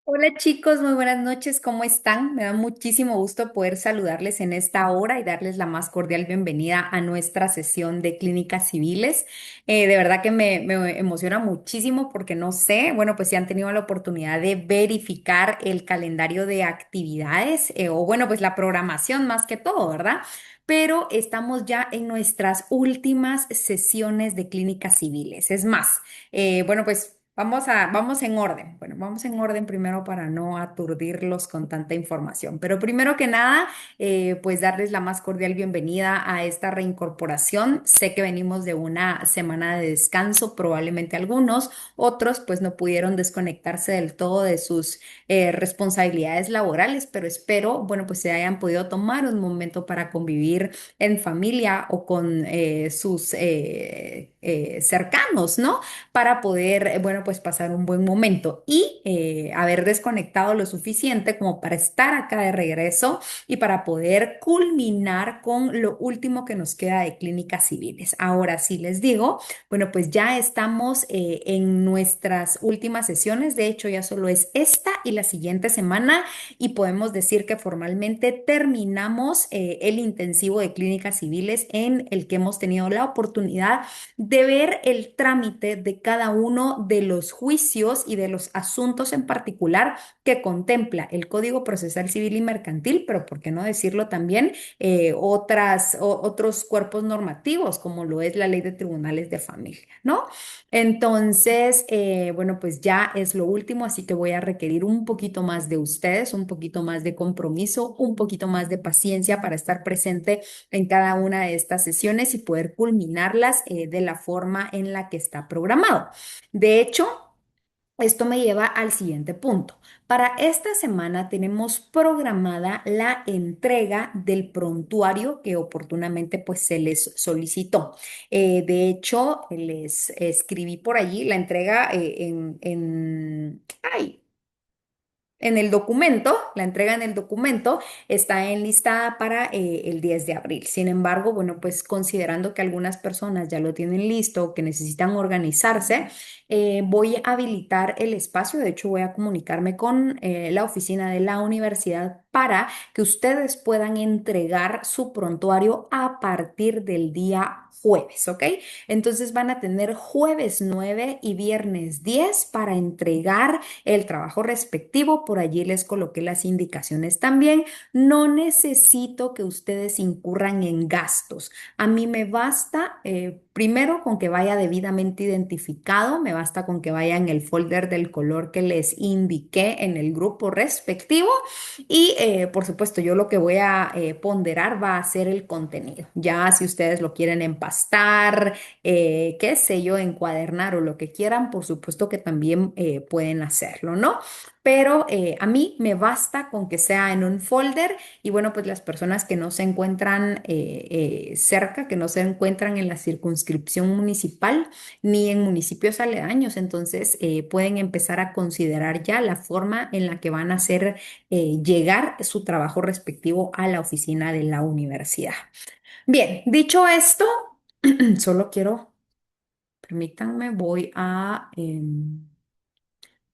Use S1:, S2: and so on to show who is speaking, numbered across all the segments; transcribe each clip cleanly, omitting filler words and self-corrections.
S1: Hola chicos, muy buenas noches, ¿cómo están? Me da muchísimo gusto poder saludarles en esta hora y darles la más cordial bienvenida a nuestra sesión de clínicas civiles. De verdad que me emociona muchísimo porque no sé, bueno, pues si han tenido la oportunidad de verificar el calendario de actividades o bueno, pues la programación más que todo, ¿verdad? Pero estamos ya en nuestras últimas sesiones de clínicas civiles. Es más, bueno, pues vamos en orden. Bueno, vamos en orden primero para no aturdirlos con tanta información. Pero primero que nada, pues darles la más cordial bienvenida a esta reincorporación. Sé que venimos de una semana de descanso, probablemente algunos, otros pues no pudieron desconectarse del todo de sus responsabilidades laborales, pero espero, bueno, pues se hayan podido tomar un momento para convivir en familia o con sus cercanos, ¿no? Para poder, bueno, pues pasar un buen momento y haber desconectado lo suficiente como para estar acá de regreso y para poder culminar con lo último que nos queda de clínicas civiles. Ahora sí les digo, bueno, pues ya estamos en nuestras últimas sesiones. De hecho, ya solo es esta y la siguiente semana y podemos decir que formalmente terminamos el intensivo de clínicas civiles en el que hemos tenido la oportunidad de ver el trámite de cada uno de los juicios y de los asuntos en particular que contempla el Código Procesal Civil y Mercantil, pero por qué no decirlo también otros cuerpos normativos, como lo es la Ley de Tribunales de Familia, ¿no? Entonces, bueno, pues ya es lo último, así que voy a requerir un poquito más de ustedes, un poquito más de compromiso, un poquito más de paciencia para estar presente en cada una de estas sesiones y poder culminarlas de la forma en la que está programado. De hecho, esto me lleva al siguiente punto. Para esta semana tenemos programada la entrega del prontuario que oportunamente pues se les solicitó. De hecho, les escribí por allí la entrega ay, en el documento, la entrega en el documento está enlistada para el 10 de abril. Sin embargo, bueno, pues considerando que algunas personas ya lo tienen listo, que necesitan organizarse, voy a habilitar el espacio. De hecho, voy a comunicarme con la oficina de la universidad para que ustedes puedan entregar su prontuario a partir del día jueves, ¿ok? Entonces van a tener jueves 9 y viernes 10 para entregar el trabajo respectivo. Por allí les coloqué las indicaciones también. No necesito que ustedes incurran en gastos. A mí me basta, primero, con que vaya debidamente identificado, me basta con que vaya en el folder del color que les indiqué en el grupo respectivo y, por supuesto, yo lo que voy a ponderar va a ser el contenido. Ya si ustedes lo quieren empastar, qué sé yo, encuadernar o lo que quieran, por supuesto que también pueden hacerlo, ¿no? Pero a mí me basta con que sea en un folder y bueno, pues las personas que no se encuentran cerca, que no se encuentran en la circunscripción municipal ni en municipios aledaños, entonces pueden empezar a considerar ya la forma en la que van a hacer llegar su trabajo respectivo a la oficina de la universidad. Bien, dicho esto, solo quiero. Permítanme, voy a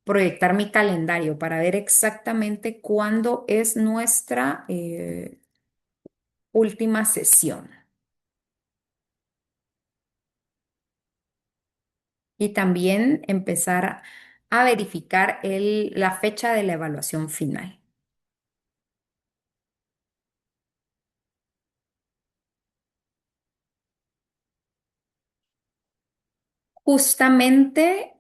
S1: proyectar mi calendario para ver exactamente cuándo es nuestra última sesión y también empezar a verificar la fecha de la evaluación final. Justamente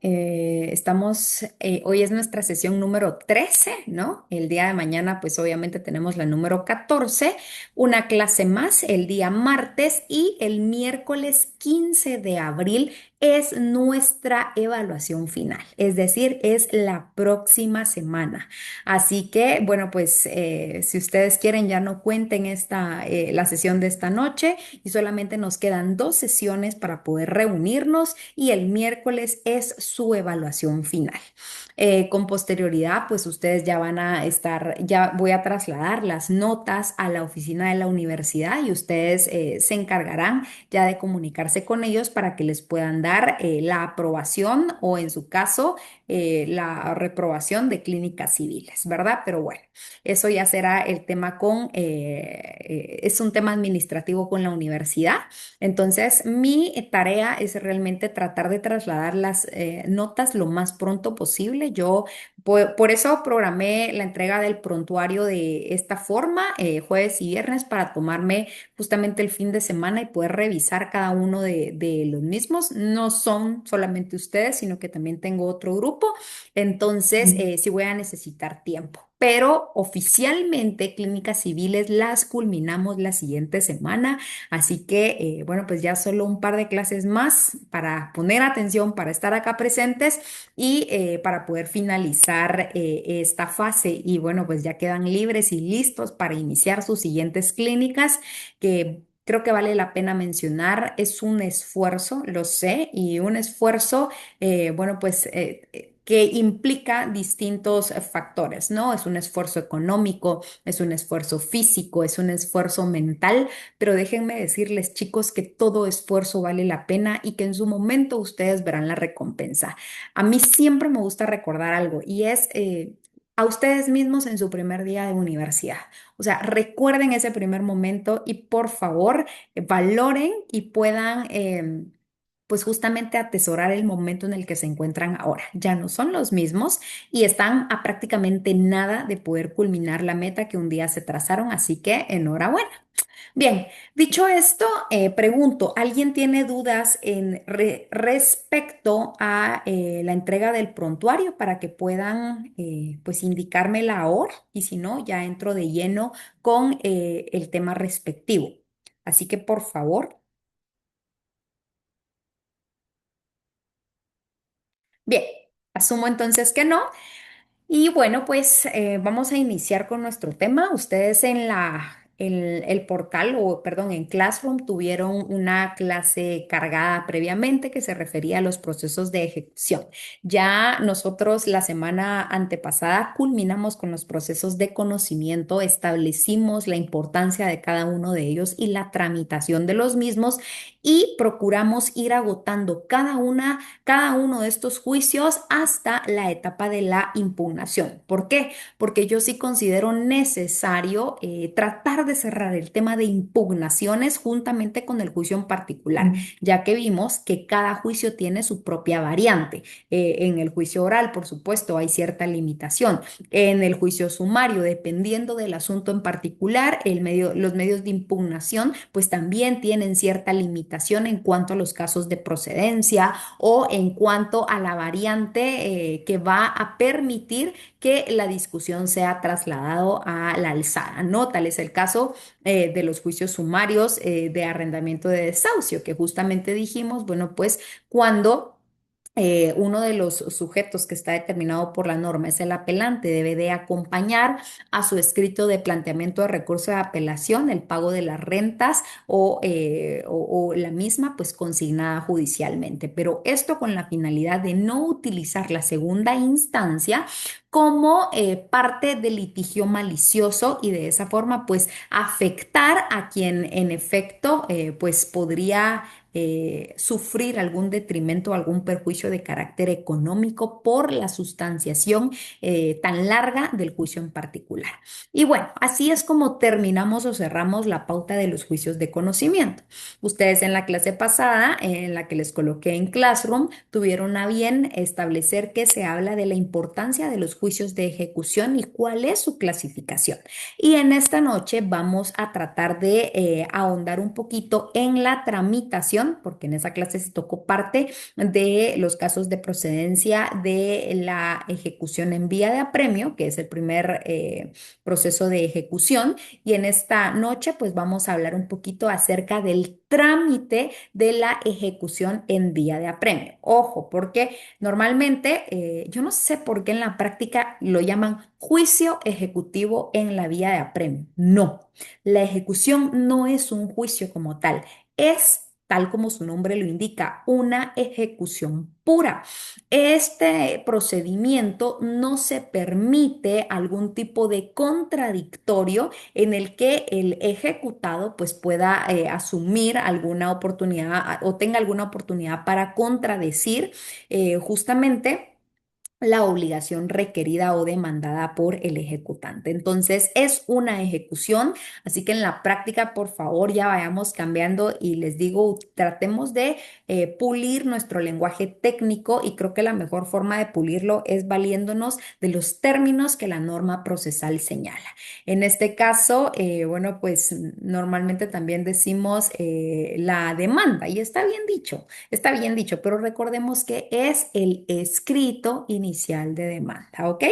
S1: hoy es nuestra sesión número 13, ¿no? El día de mañana, pues obviamente tenemos la número 14, una clase más el día martes y el miércoles 15 de abril es nuestra evaluación final, es decir, es la próxima semana. Así que, bueno, pues si ustedes quieren, ya no cuenten la sesión de esta noche y solamente nos quedan dos sesiones para poder reunirnos y el miércoles es su evaluación final. Con posterioridad, pues ustedes ya van a estar, ya voy a trasladar las notas a la oficina de la universidad y ustedes se encargarán ya de comunicarse con ellos para que les puedan dar la aprobación o en su caso la reprobación de clínicas civiles, ¿verdad? Pero bueno, eso ya será el tema es un tema administrativo con la universidad. Entonces, mi tarea es realmente tratar de trasladar las notas lo más pronto posible. Yo por eso programé la entrega del prontuario de esta forma, jueves y viernes, para tomarme justamente el fin de semana y poder revisar cada uno de los mismos. No son solamente ustedes, sino que también tengo otro grupo. Entonces, sí voy a necesitar tiempo. Pero oficialmente clínicas civiles las culminamos la siguiente semana. Así que, bueno, pues ya solo un par de clases más para poner atención, para estar acá presentes y para poder finalizar esta fase. Y bueno, pues ya quedan libres y listos para iniciar sus siguientes clínicas, que creo que vale la pena mencionar. Es un esfuerzo, lo sé, y un esfuerzo, bueno, pues que implica distintos factores, ¿no? Es un esfuerzo económico, es un esfuerzo físico, es un esfuerzo mental, pero déjenme decirles, chicos, que todo esfuerzo vale la pena y que en su momento ustedes verán la recompensa. A mí siempre me gusta recordar algo y es a ustedes mismos en su primer día de universidad. O sea, recuerden ese primer momento y por favor valoren y puedan pues justamente atesorar el momento en el que se encuentran ahora. Ya no son los mismos y están a prácticamente nada de poder culminar la meta que un día se trazaron, así que enhorabuena. Bien, dicho esto, pregunto, ¿alguien tiene dudas respecto a la entrega del prontuario para que puedan pues indicármela ahora? Y si no, ya entro de lleno con el tema respectivo. Así que por favor, bien, asumo entonces que no. Y bueno, pues vamos a iniciar con nuestro tema. Ustedes el portal, o perdón, en Classroom tuvieron una clase cargada previamente que se refería a los procesos de ejecución. Ya nosotros la semana antepasada culminamos con los procesos de conocimiento, establecimos la importancia de cada uno de ellos y la tramitación de los mismos y procuramos ir agotando cada uno de estos juicios hasta la etapa de la impugnación. ¿Por qué? Porque yo sí considero necesario tratar de cerrar el tema de impugnaciones juntamente con el juicio en particular, ya que vimos que cada juicio tiene su propia variante. En el juicio oral, por supuesto, hay cierta limitación. En el juicio sumario, dependiendo del asunto en particular, los medios de impugnación, pues también tienen cierta limitación en cuanto a los casos de procedencia o en cuanto a la variante que va a permitir que la discusión sea trasladado a la alzada, ¿no? Tal es el caso de los juicios sumarios de arrendamiento de desahucio, que justamente dijimos, bueno, pues cuando uno de los sujetos que está determinado por la norma es el apelante, debe de acompañar a su escrito de planteamiento de recurso de apelación el pago de las rentas o la misma pues consignada judicialmente. Pero esto con la finalidad de no utilizar la segunda instancia como parte del litigio malicioso y de esa forma pues afectar a quien en efecto pues podría sufrir algún detrimento o algún perjuicio de carácter económico por la sustanciación tan larga del juicio en particular. Y bueno, así es como terminamos o cerramos la pauta de los juicios de conocimiento. Ustedes en la clase pasada, en la que les coloqué en Classroom, tuvieron a bien establecer que se habla de la importancia de los juicios de ejecución y cuál es su clasificación. Y en esta noche vamos a tratar de ahondar un poquito en la tramitación, porque en esa clase se tocó parte de los casos de procedencia de la ejecución en vía de apremio, que es el primer proceso de ejecución. Y en esta noche, pues vamos a hablar un poquito acerca del trámite de la ejecución en vía de apremio. Ojo, porque normalmente, yo no sé por qué en la práctica lo llaman juicio ejecutivo en la vía de apremio. No, la ejecución no es un juicio como tal, es, tal como su nombre lo indica, una ejecución pura. Este procedimiento no se permite algún tipo de contradictorio en el que el ejecutado pues pueda asumir alguna oportunidad o tenga alguna oportunidad para contradecir justamente la obligación requerida o demandada por el ejecutante. Entonces, es una ejecución, así que en la práctica, por favor, ya vayamos cambiando y les digo, tratemos de pulir nuestro lenguaje técnico y creo que la mejor forma de pulirlo es valiéndonos de los términos que la norma procesal señala. En este caso, bueno, pues normalmente también decimos la demanda y está bien dicho, pero recordemos que es el escrito inicial de demanda, ¿ok?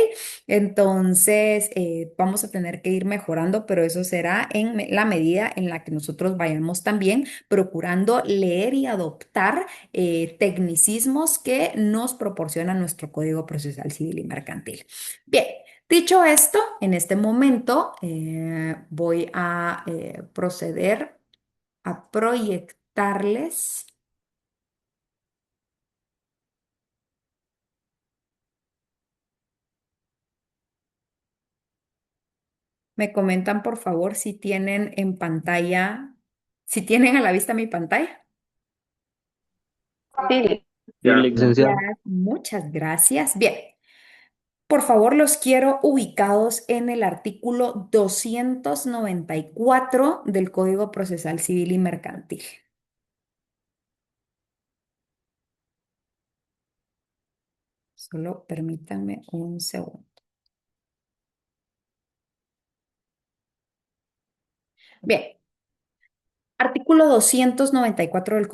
S1: Entonces, vamos a tener que ir mejorando, pero eso será en la medida en la que nosotros vayamos también procurando leer y adoptar tecnicismos que nos proporciona nuestro Código Procesal Civil y Mercantil. Bien. Dicho esto, en este momento voy a proceder a proyectarles. Me comentan, por favor, si tienen en pantalla, si tienen a la vista mi pantalla.
S2: Sí, sí, licenciado.
S1: Muchas gracias. Bien, por favor, los quiero ubicados en el artículo 294 del Código Procesal Civil y Mercantil. Solo permítanme un segundo. Bien. Artículo 294 del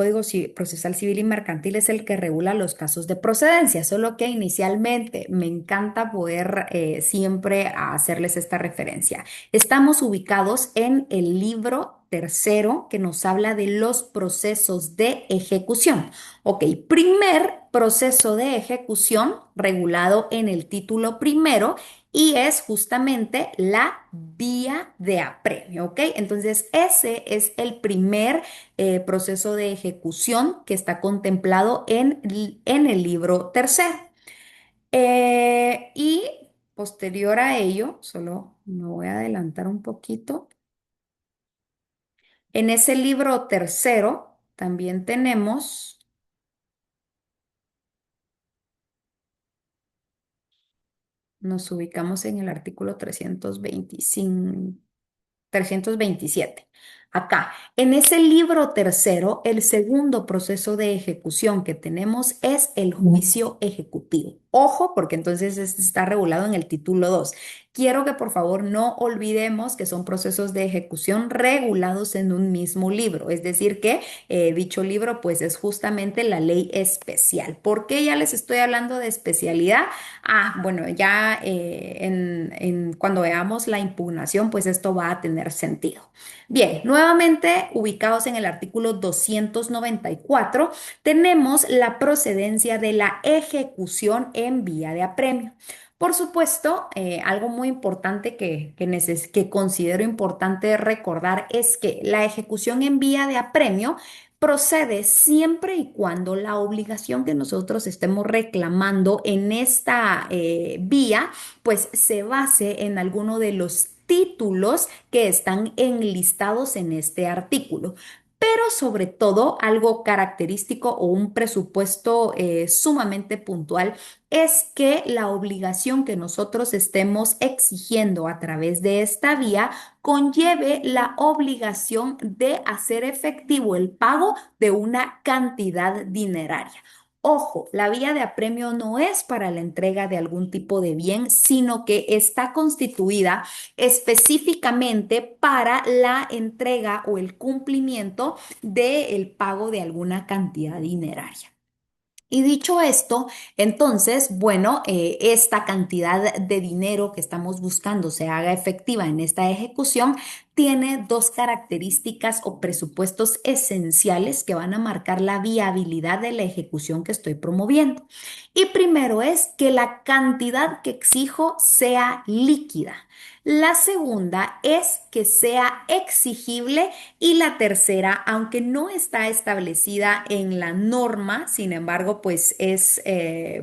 S1: Procesal Civil y Mercantil es el que regula los casos de procedencia, solo que inicialmente me encanta poder siempre hacerles esta referencia. Estamos ubicados en el libro tercero que nos habla de los procesos de ejecución. Ok, primer proceso de ejecución regulado en el título primero y es justamente la vía de apremio, ¿ok? Entonces, ese es el primer proceso de ejecución que está contemplado en el libro tercero. Y posterior a ello, solo me voy a adelantar un poquito, en ese libro tercero también tenemos, nos ubicamos en el artículo 325. 327. Acá, en ese libro tercero, el segundo proceso de ejecución que tenemos es el juicio ejecutivo. Ojo, porque entonces este está regulado en el título 2. Quiero que por favor no olvidemos que son procesos de ejecución regulados en un mismo libro, es decir, que dicho libro pues es justamente la ley especial. ¿Por qué ya les estoy hablando de especialidad? Ah, bueno, ya cuando veamos la impugnación, pues esto va a tener sentido. Bien, nuevamente ubicados en el artículo 294, tenemos la procedencia de la ejecución en vía de apremio. Por supuesto, algo muy importante que considero importante recordar es que la ejecución en vía de apremio procede siempre y cuando la obligación que nosotros estemos reclamando en esta vía, pues se base en alguno de los títulos que están enlistados en este artículo. Pero sobre todo, algo característico o un presupuesto sumamente puntual es que la obligación que nosotros estemos exigiendo a través de esta vía conlleve la obligación de hacer efectivo el pago de una cantidad dineraria. Ojo, la vía de apremio no es para la entrega de algún tipo de bien, sino que está constituida específicamente para la entrega o el cumplimiento del pago de alguna cantidad dineraria. Y dicho esto, entonces, bueno, esta cantidad de dinero que estamos buscando se haga efectiva en esta ejecución, tiene dos características o presupuestos esenciales que van a marcar la viabilidad de la ejecución que estoy promoviendo. Y primero es que la cantidad que exijo sea líquida. La segunda es que sea exigible y la tercera, aunque no está establecida en la norma, sin embargo, pues es,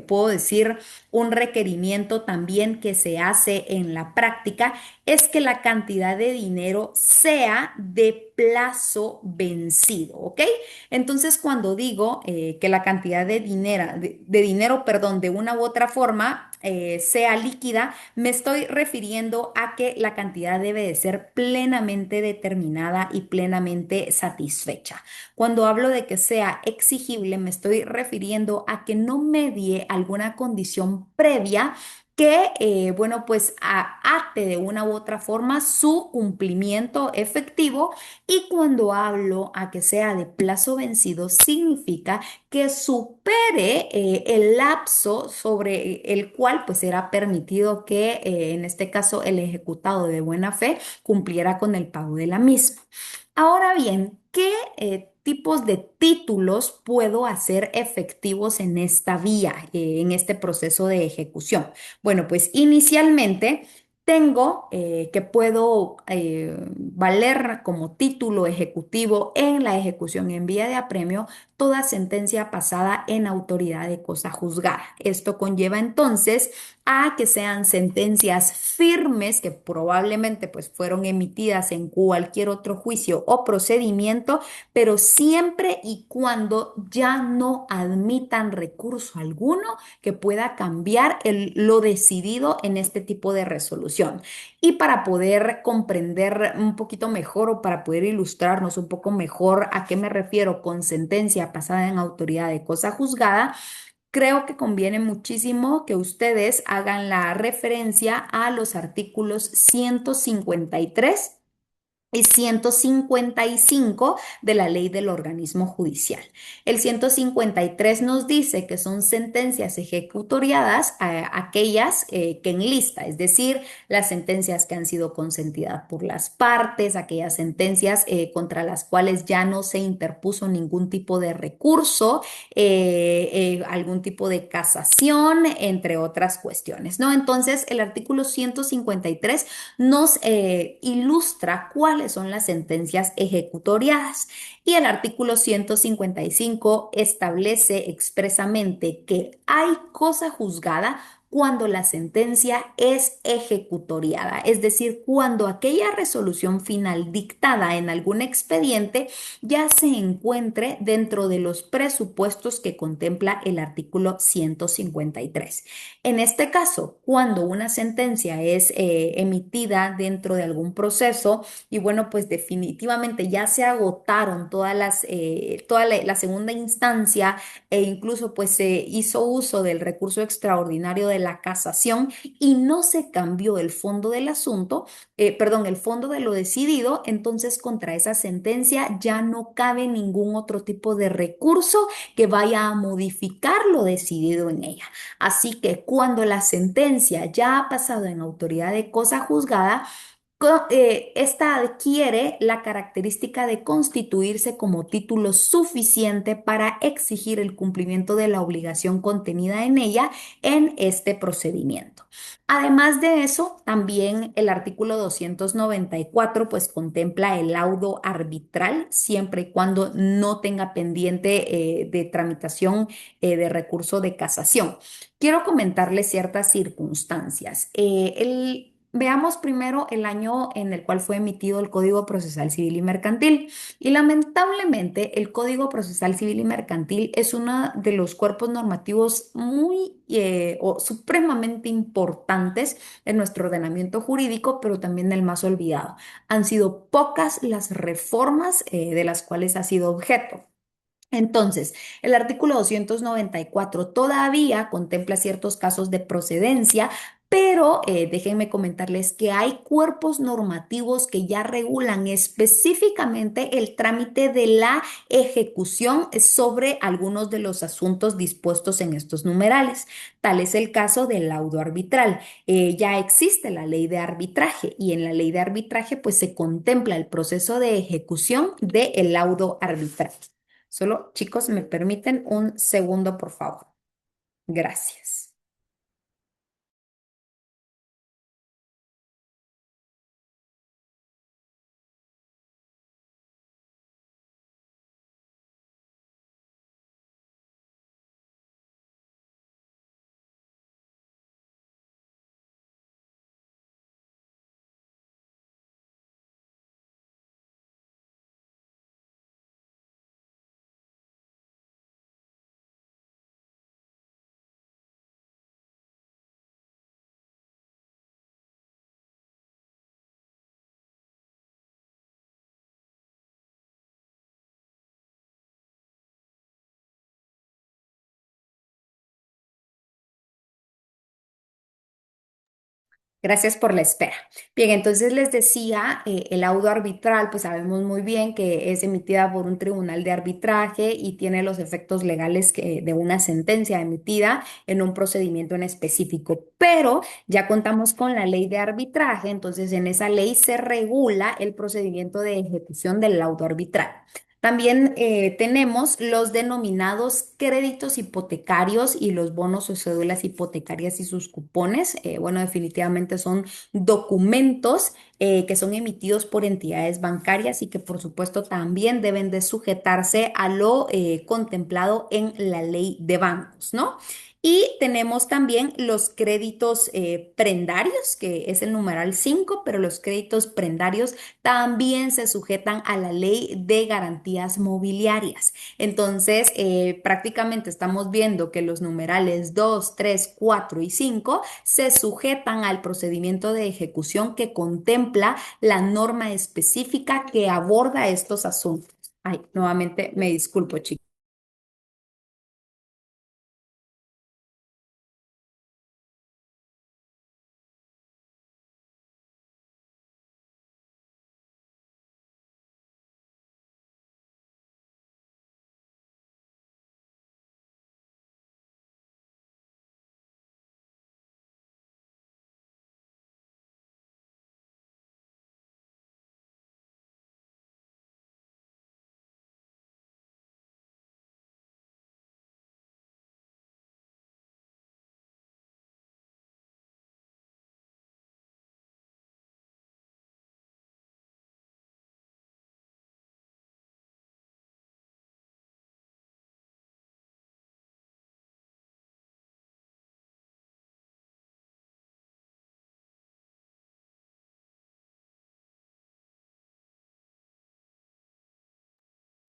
S1: puedo decir, un requerimiento también que se hace en la práctica, es que la cantidad de dinero sea de plazo vencido, ¿ok? Entonces, cuando digo que la cantidad de dinero, perdón, de una u otra forma sea líquida, me estoy refiriendo a que la cantidad debe de ser plenamente determinada y plenamente satisfecha. Cuando hablo de que sea exigible, me estoy refiriendo a que no medie alguna condición previa que, bueno, pues ate de una u otra forma su cumplimiento efectivo. Y cuando hablo a que sea de plazo vencido, significa que supere el lapso sobre el cual pues era permitido que, en este caso, el ejecutado de buena fe cumpliera con el pago de la misma. Ahora bien, ¿qué tipos de títulos puedo hacer efectivos en esta vía, en este proceso de ejecución? Bueno, pues inicialmente tengo que puedo valer como título ejecutivo en la ejecución en vía de apremio toda sentencia pasada en autoridad de cosa juzgada. Esto conlleva entonces a que sean sentencias firmes que probablemente pues fueron emitidas en cualquier otro juicio o procedimiento, pero siempre y cuando ya no admitan recurso alguno que pueda cambiar lo decidido en este tipo de resolución. Y para poder comprender un poquito mejor o para poder ilustrarnos un poco mejor a qué me refiero con sentencia pasada en autoridad de cosa juzgada, creo que conviene muchísimo que ustedes hagan la referencia a los artículos 153 y 155 de la ley del organismo judicial. El 153 nos dice que son sentencias ejecutoriadas aquellas que enlista, es decir, las sentencias que han sido consentidas por las partes, aquellas sentencias contra las cuales ya no se interpuso ningún tipo de recurso, algún tipo de casación, entre otras cuestiones, ¿no? Entonces, el artículo 153 nos ilustra cuáles son las sentencias ejecutoriadas. Y el artículo 155 establece expresamente que hay cosa juzgada cuando la sentencia es ejecutoriada, es decir, cuando aquella resolución final dictada en algún expediente ya se encuentre dentro de los presupuestos que contempla el artículo 153. En este caso, cuando una sentencia es emitida dentro de algún proceso y bueno, pues definitivamente ya se agotaron toda la segunda instancia e incluso pues se hizo uso del recurso extraordinario de la casación y no se cambió el fondo del asunto, perdón, el fondo de lo decidido, entonces contra esa sentencia ya no cabe ningún otro tipo de recurso que vaya a modificar lo decidido en ella. Así que cuando la sentencia ya ha pasado en autoridad de cosa juzgada, esta adquiere la característica de constituirse como título suficiente para exigir el cumplimiento de la obligación contenida en ella en este procedimiento. Además de eso, también el artículo 294 pues contempla el laudo arbitral siempre y cuando no tenga pendiente de tramitación de recurso de casación. Quiero comentarles ciertas circunstancias. Veamos primero el año en el cual fue emitido el Código Procesal Civil y Mercantil. Y lamentablemente el Código Procesal Civil y Mercantil es uno de los cuerpos normativos muy o supremamente importantes en nuestro ordenamiento jurídico, pero también el más olvidado. Han sido pocas las reformas de las cuales ha sido objeto. Entonces, el artículo 294 todavía contempla ciertos casos de procedencia, pero déjenme comentarles que hay cuerpos normativos que ya regulan específicamente el trámite de la ejecución sobre algunos de los asuntos dispuestos en estos numerales. Tal es el caso del laudo arbitral. Ya existe la ley de arbitraje y en la ley de arbitraje pues se contempla el proceso de ejecución del laudo arbitral. Solo, chicos, me permiten un segundo, por favor. Gracias. Gracias por la espera. Bien, entonces les decía, el laudo arbitral, pues sabemos muy bien que es emitida por un tribunal de arbitraje y tiene los efectos legales de una sentencia emitida en un procedimiento en específico. Pero ya contamos con la ley de arbitraje, entonces en esa ley se regula el procedimiento de ejecución del laudo arbitral. También tenemos los denominados créditos hipotecarios y los bonos o cédulas hipotecarias y sus cupones. Bueno, definitivamente son documentos que son emitidos por entidades bancarias y que por supuesto también deben de sujetarse a lo contemplado en la ley de bancos, ¿no? Y tenemos también los créditos prendarios, que es el numeral 5, pero los créditos prendarios también se sujetan a la ley de garantías mobiliarias. Entonces, prácticamente estamos viendo que los numerales 2, 3, 4 y 5 se sujetan al procedimiento de ejecución que contempla la norma específica que aborda estos asuntos. Ay, nuevamente me disculpo, chicos.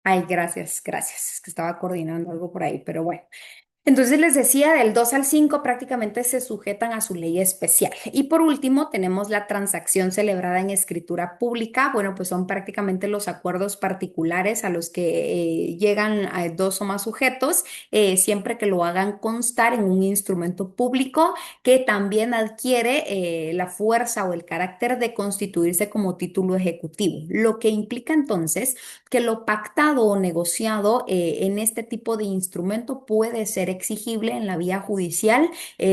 S1: Ay, gracias, gracias. Es que estaba coordinando algo por ahí, pero bueno. Entonces les decía, del 2 al 5 prácticamente se sujetan a su ley especial. Y por último, tenemos la transacción celebrada en escritura pública. Bueno, pues son prácticamente los acuerdos particulares a los que llegan dos o más sujetos, siempre que lo hagan constar en un instrumento público que también adquiere la fuerza o el carácter de constituirse como título ejecutivo, lo que implica entonces que lo pactado o negociado en este tipo de instrumento puede ser exigible en la vía judicial,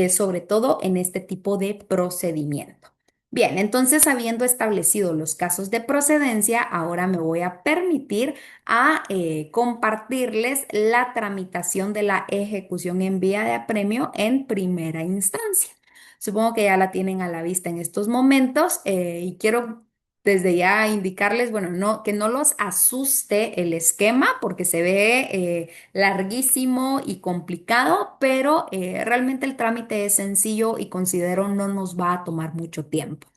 S1: sobre todo en este tipo de procedimiento. Bien, entonces habiendo establecido los casos de procedencia, ahora me voy a permitir a compartirles la tramitación de la ejecución en vía de apremio en primera instancia. Supongo que ya la tienen a la vista en estos momentos y quiero desde ya indicarles, bueno, no, que no los asuste el esquema porque se ve larguísimo y complicado, pero realmente el trámite es sencillo y considero no nos va a tomar mucho tiempo.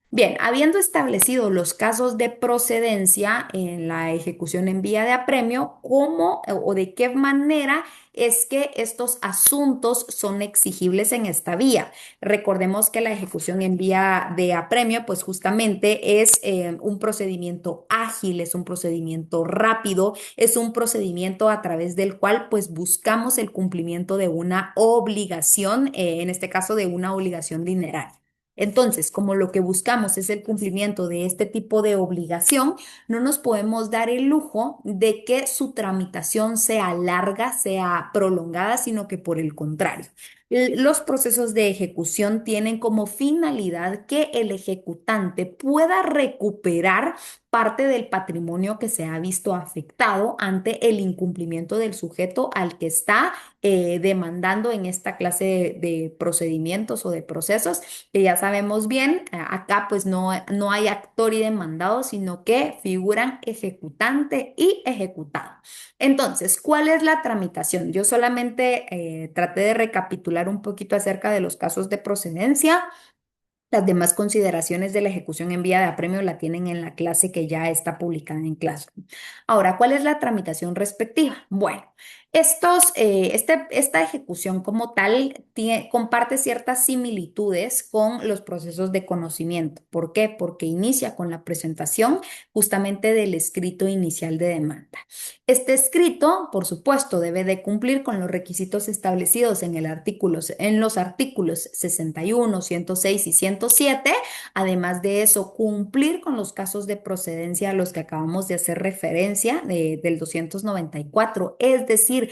S1: Bien, habiendo establecido los casos de procedencia en la ejecución en vía de apremio, ¿cómo o de qué manera es que estos asuntos son exigibles en esta vía? Recordemos que la ejecución en vía de apremio, pues justamente es un procedimiento ágil, es un procedimiento rápido, es un procedimiento a través del cual pues buscamos el cumplimiento de una obligación, en este caso de una obligación dineraria. Entonces, como lo que buscamos es el cumplimiento de este tipo de obligación, no nos podemos dar el lujo de que su tramitación sea larga, sea prolongada, sino que por el contrario. Los procesos de ejecución tienen como finalidad que el ejecutante pueda recuperar parte del patrimonio que se ha visto afectado ante el incumplimiento del sujeto al que está demandando en esta clase de procedimientos o de procesos que ya sabemos bien, acá pues no hay actor y demandado, sino que figuran ejecutante y ejecutado. Entonces, ¿cuál es la tramitación? Yo solamente traté de recapitular un poquito acerca de los casos de procedencia. Las demás consideraciones de la ejecución en vía de apremio la tienen en la clase que ya está publicada en Classroom. Ahora, ¿cuál es la tramitación respectiva? Bueno, Esta ejecución como tal comparte ciertas similitudes con los procesos de conocimiento. ¿Por qué? Porque inicia con la presentación justamente del escrito inicial de demanda. Este escrito, por supuesto, debe de cumplir con los requisitos establecidos en los artículos 61, 106 y 107. Además de eso, cumplir con los casos de procedencia a los que acabamos de hacer referencia del 294, es decir,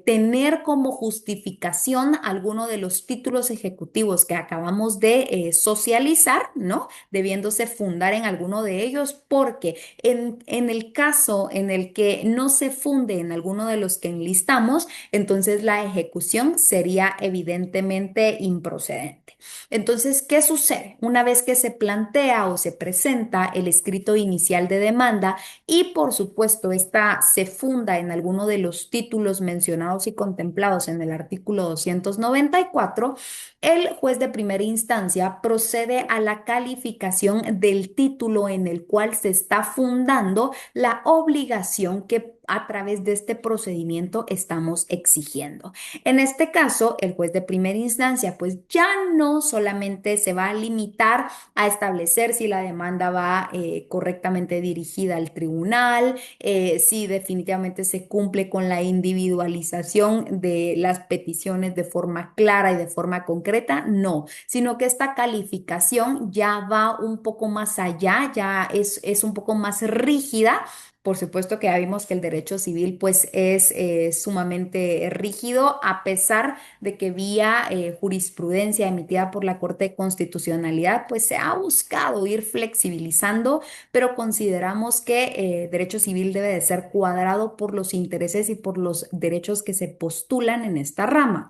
S1: tener como justificación alguno de los títulos ejecutivos que acabamos de socializar, ¿no? Debiéndose fundar en alguno de ellos, porque en el caso en el que no se funde en alguno de los que enlistamos, entonces la ejecución sería evidentemente improcedente. Entonces, ¿qué sucede? Una vez que se plantea o se presenta el escrito inicial de demanda y por supuesto esta se funda en alguno de los títulos mencionados y contemplados en el artículo 294, el juez de primera instancia procede a la calificación del título en el cual se está fundando la obligación que a través de este procedimiento estamos exigiendo. En este caso, el juez de primera instancia, pues ya no solamente se va a limitar a establecer si la demanda va correctamente dirigida al tribunal, si definitivamente se cumple con la individualización de las peticiones de forma clara y de forma concreta, no, sino que esta calificación ya va un poco más allá, ya es un poco más rígida. Por supuesto que ya vimos que el derecho civil pues es sumamente rígido a pesar de que vía jurisprudencia emitida por la Corte de Constitucionalidad pues se ha buscado ir flexibilizando, pero consideramos que derecho civil debe de ser cuadrado por los intereses y por los derechos que se postulan en esta rama.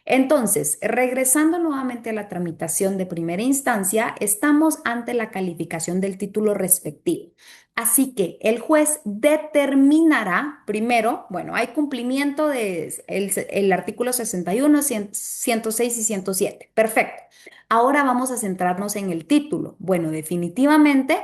S1: Entonces, regresando nuevamente a la tramitación de primera instancia, estamos ante la calificación del título respectivo. Así que el juez determinará primero, bueno, hay cumplimiento de el artículo 61, 106 y 107. Perfecto. Ahora vamos a centrarnos en el título. Bueno, definitivamente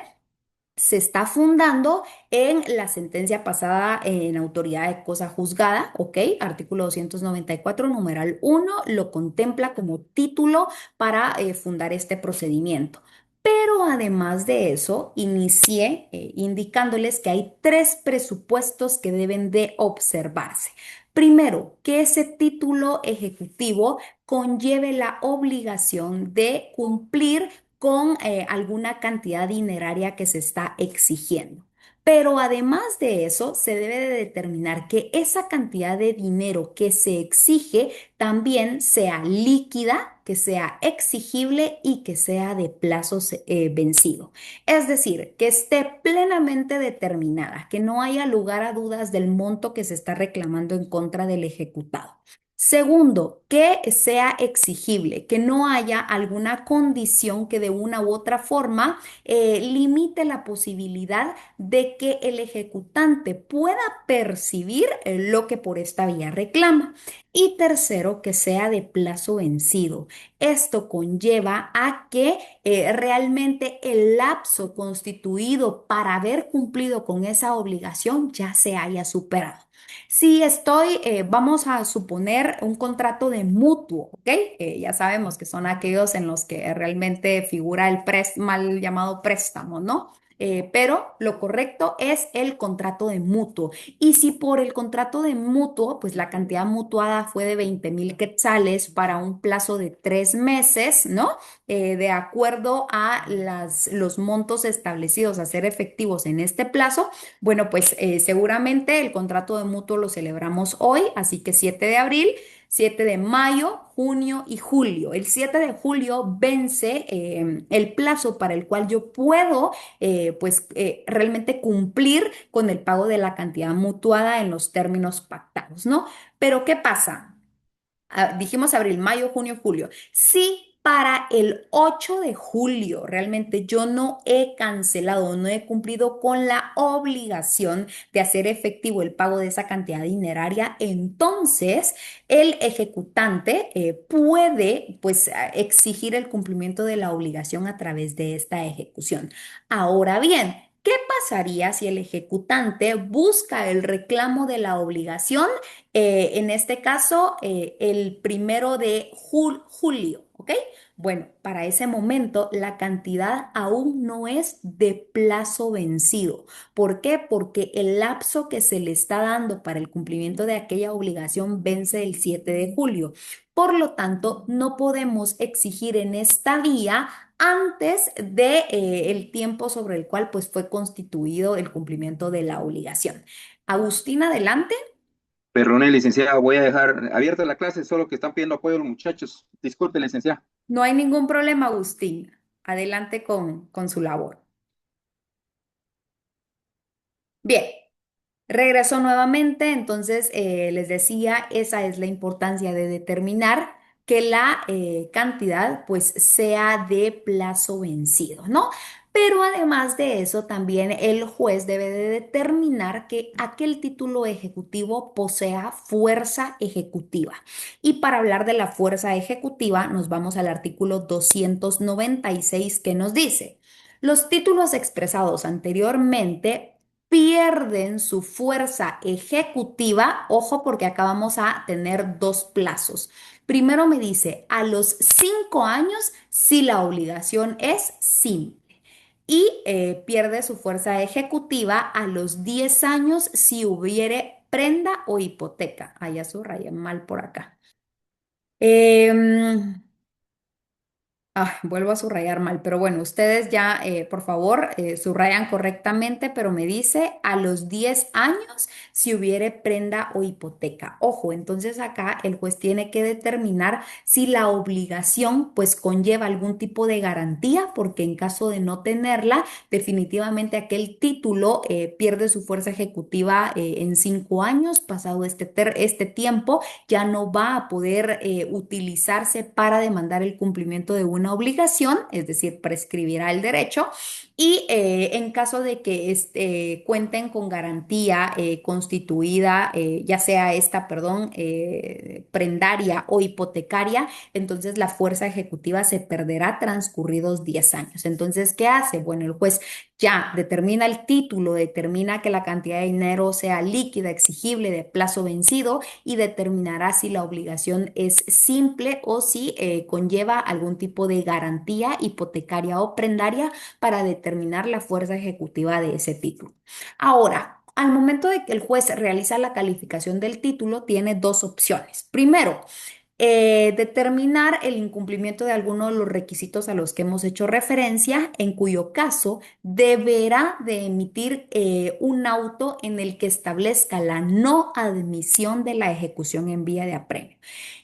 S1: se está fundando en la sentencia pasada en autoridad de cosa juzgada, ¿ok? Artículo 294, numeral 1, lo contempla como título para fundar este procedimiento. Pero además de eso, inicié indicándoles que hay tres presupuestos que deben de observarse. Primero, que ese título ejecutivo conlleve la obligación de cumplir con alguna cantidad dineraria que se está exigiendo. Pero además de eso, se debe de determinar que esa cantidad de dinero que se exige también sea líquida, que sea exigible y que sea de plazo vencido. Es decir, que esté plenamente determinada, que no haya lugar a dudas del monto que se está reclamando en contra del ejecutado. Segundo, que sea exigible, que no haya alguna condición que de una u otra forma limite la posibilidad de que el ejecutante pueda percibir lo que por esta vía reclama. Y tercero, que sea de plazo vencido. Esto conlleva a que realmente el lapso constituido para haber cumplido con esa obligación ya se haya superado. Si estoy, vamos a suponer un contrato de mutuo, ¿ok? Ya sabemos que son aquellos en los que realmente figura el mal llamado préstamo, ¿no? Pero lo correcto es el contrato de mutuo. Y si por el contrato de mutuo, pues la cantidad mutuada fue de 20,000 quetzales para un plazo de 3 meses, ¿no? De acuerdo a los montos establecidos a ser efectivos en este plazo, bueno, pues seguramente el contrato de mutuo lo celebramos hoy, así que 7 de abril, 7 de mayo, junio y julio. El 7 de julio vence el plazo para el cual yo puedo realmente cumplir con el pago de la cantidad mutuada en los términos pactados, ¿no? Pero ¿qué pasa? Dijimos abril, mayo, junio, julio. Si para el 8 de julio realmente yo no he cancelado, no he cumplido con la obligación de hacer efectivo el pago de esa cantidad dineraria, entonces el ejecutante puede pues exigir el cumplimiento de la obligación a través de esta ejecución. Ahora bien, ¿Qué pasaría si el ejecutante busca el reclamo de la obligación, en este caso, el 1 de julio? ¿Ok? Bueno, para ese momento la cantidad aún no es de plazo vencido. ¿Por qué? Porque el lapso que se le está dando para el cumplimiento de aquella obligación vence el 7 de julio. Por lo tanto, no podemos exigir en esta vía antes de el tiempo sobre el cual pues fue constituido el cumplimiento de la obligación. Agustín, adelante.
S3: Perdone, licenciada, voy a dejar abierta la clase, solo que están pidiendo apoyo los muchachos. Disculpe, licenciada.
S1: No hay ningún problema, Agustín. Adelante con su labor. Bien. Regresó nuevamente, entonces les decía, esa es la importancia de determinar que la cantidad pues sea de plazo vencido, ¿no? Pero además de eso, también el juez debe de determinar que aquel título ejecutivo posea fuerza ejecutiva. Y para hablar de la fuerza ejecutiva, nos vamos al artículo 296 que nos dice, los títulos expresados anteriormente pierden su fuerza ejecutiva, ojo porque acá vamos a tener dos plazos. Primero me dice a los 5 años si la obligación es simple y pierde su fuerza ejecutiva a los 10 años si hubiere prenda o hipoteca. Ah, ya subrayé mal por acá. Em, vuelvo a subrayar mal, pero bueno, ustedes ya, por favor, subrayan correctamente, pero me dice a los 10 años si hubiere prenda o hipoteca. Ojo, entonces acá el juez tiene que determinar si la obligación pues conlleva algún tipo de garantía, porque en caso de no tenerla, definitivamente aquel título pierde su fuerza ejecutiva en 5 años. Pasado este tiempo, ya no va a poder utilizarse para demandar el cumplimiento de una obligación, es decir, prescribirá el derecho. Y en caso de que cuenten con garantía constituida, ya sea esta, perdón, prendaria o hipotecaria, entonces la fuerza ejecutiva se perderá transcurridos 10 años. Entonces, ¿qué hace? Bueno, el juez ya determina el título, determina que la cantidad de dinero sea líquida, exigible, de plazo vencido y determinará si la obligación es simple o si conlleva algún tipo de garantía hipotecaria o prendaria para determinar la fuerza ejecutiva de ese título. Ahora, al momento de que el juez realiza la calificación del título, tiene dos opciones. Primero, determinar el incumplimiento de alguno de los requisitos a los que hemos hecho referencia, en cuyo caso deberá de emitir un auto en el que establezca la no admisión de la ejecución en vía de apremio.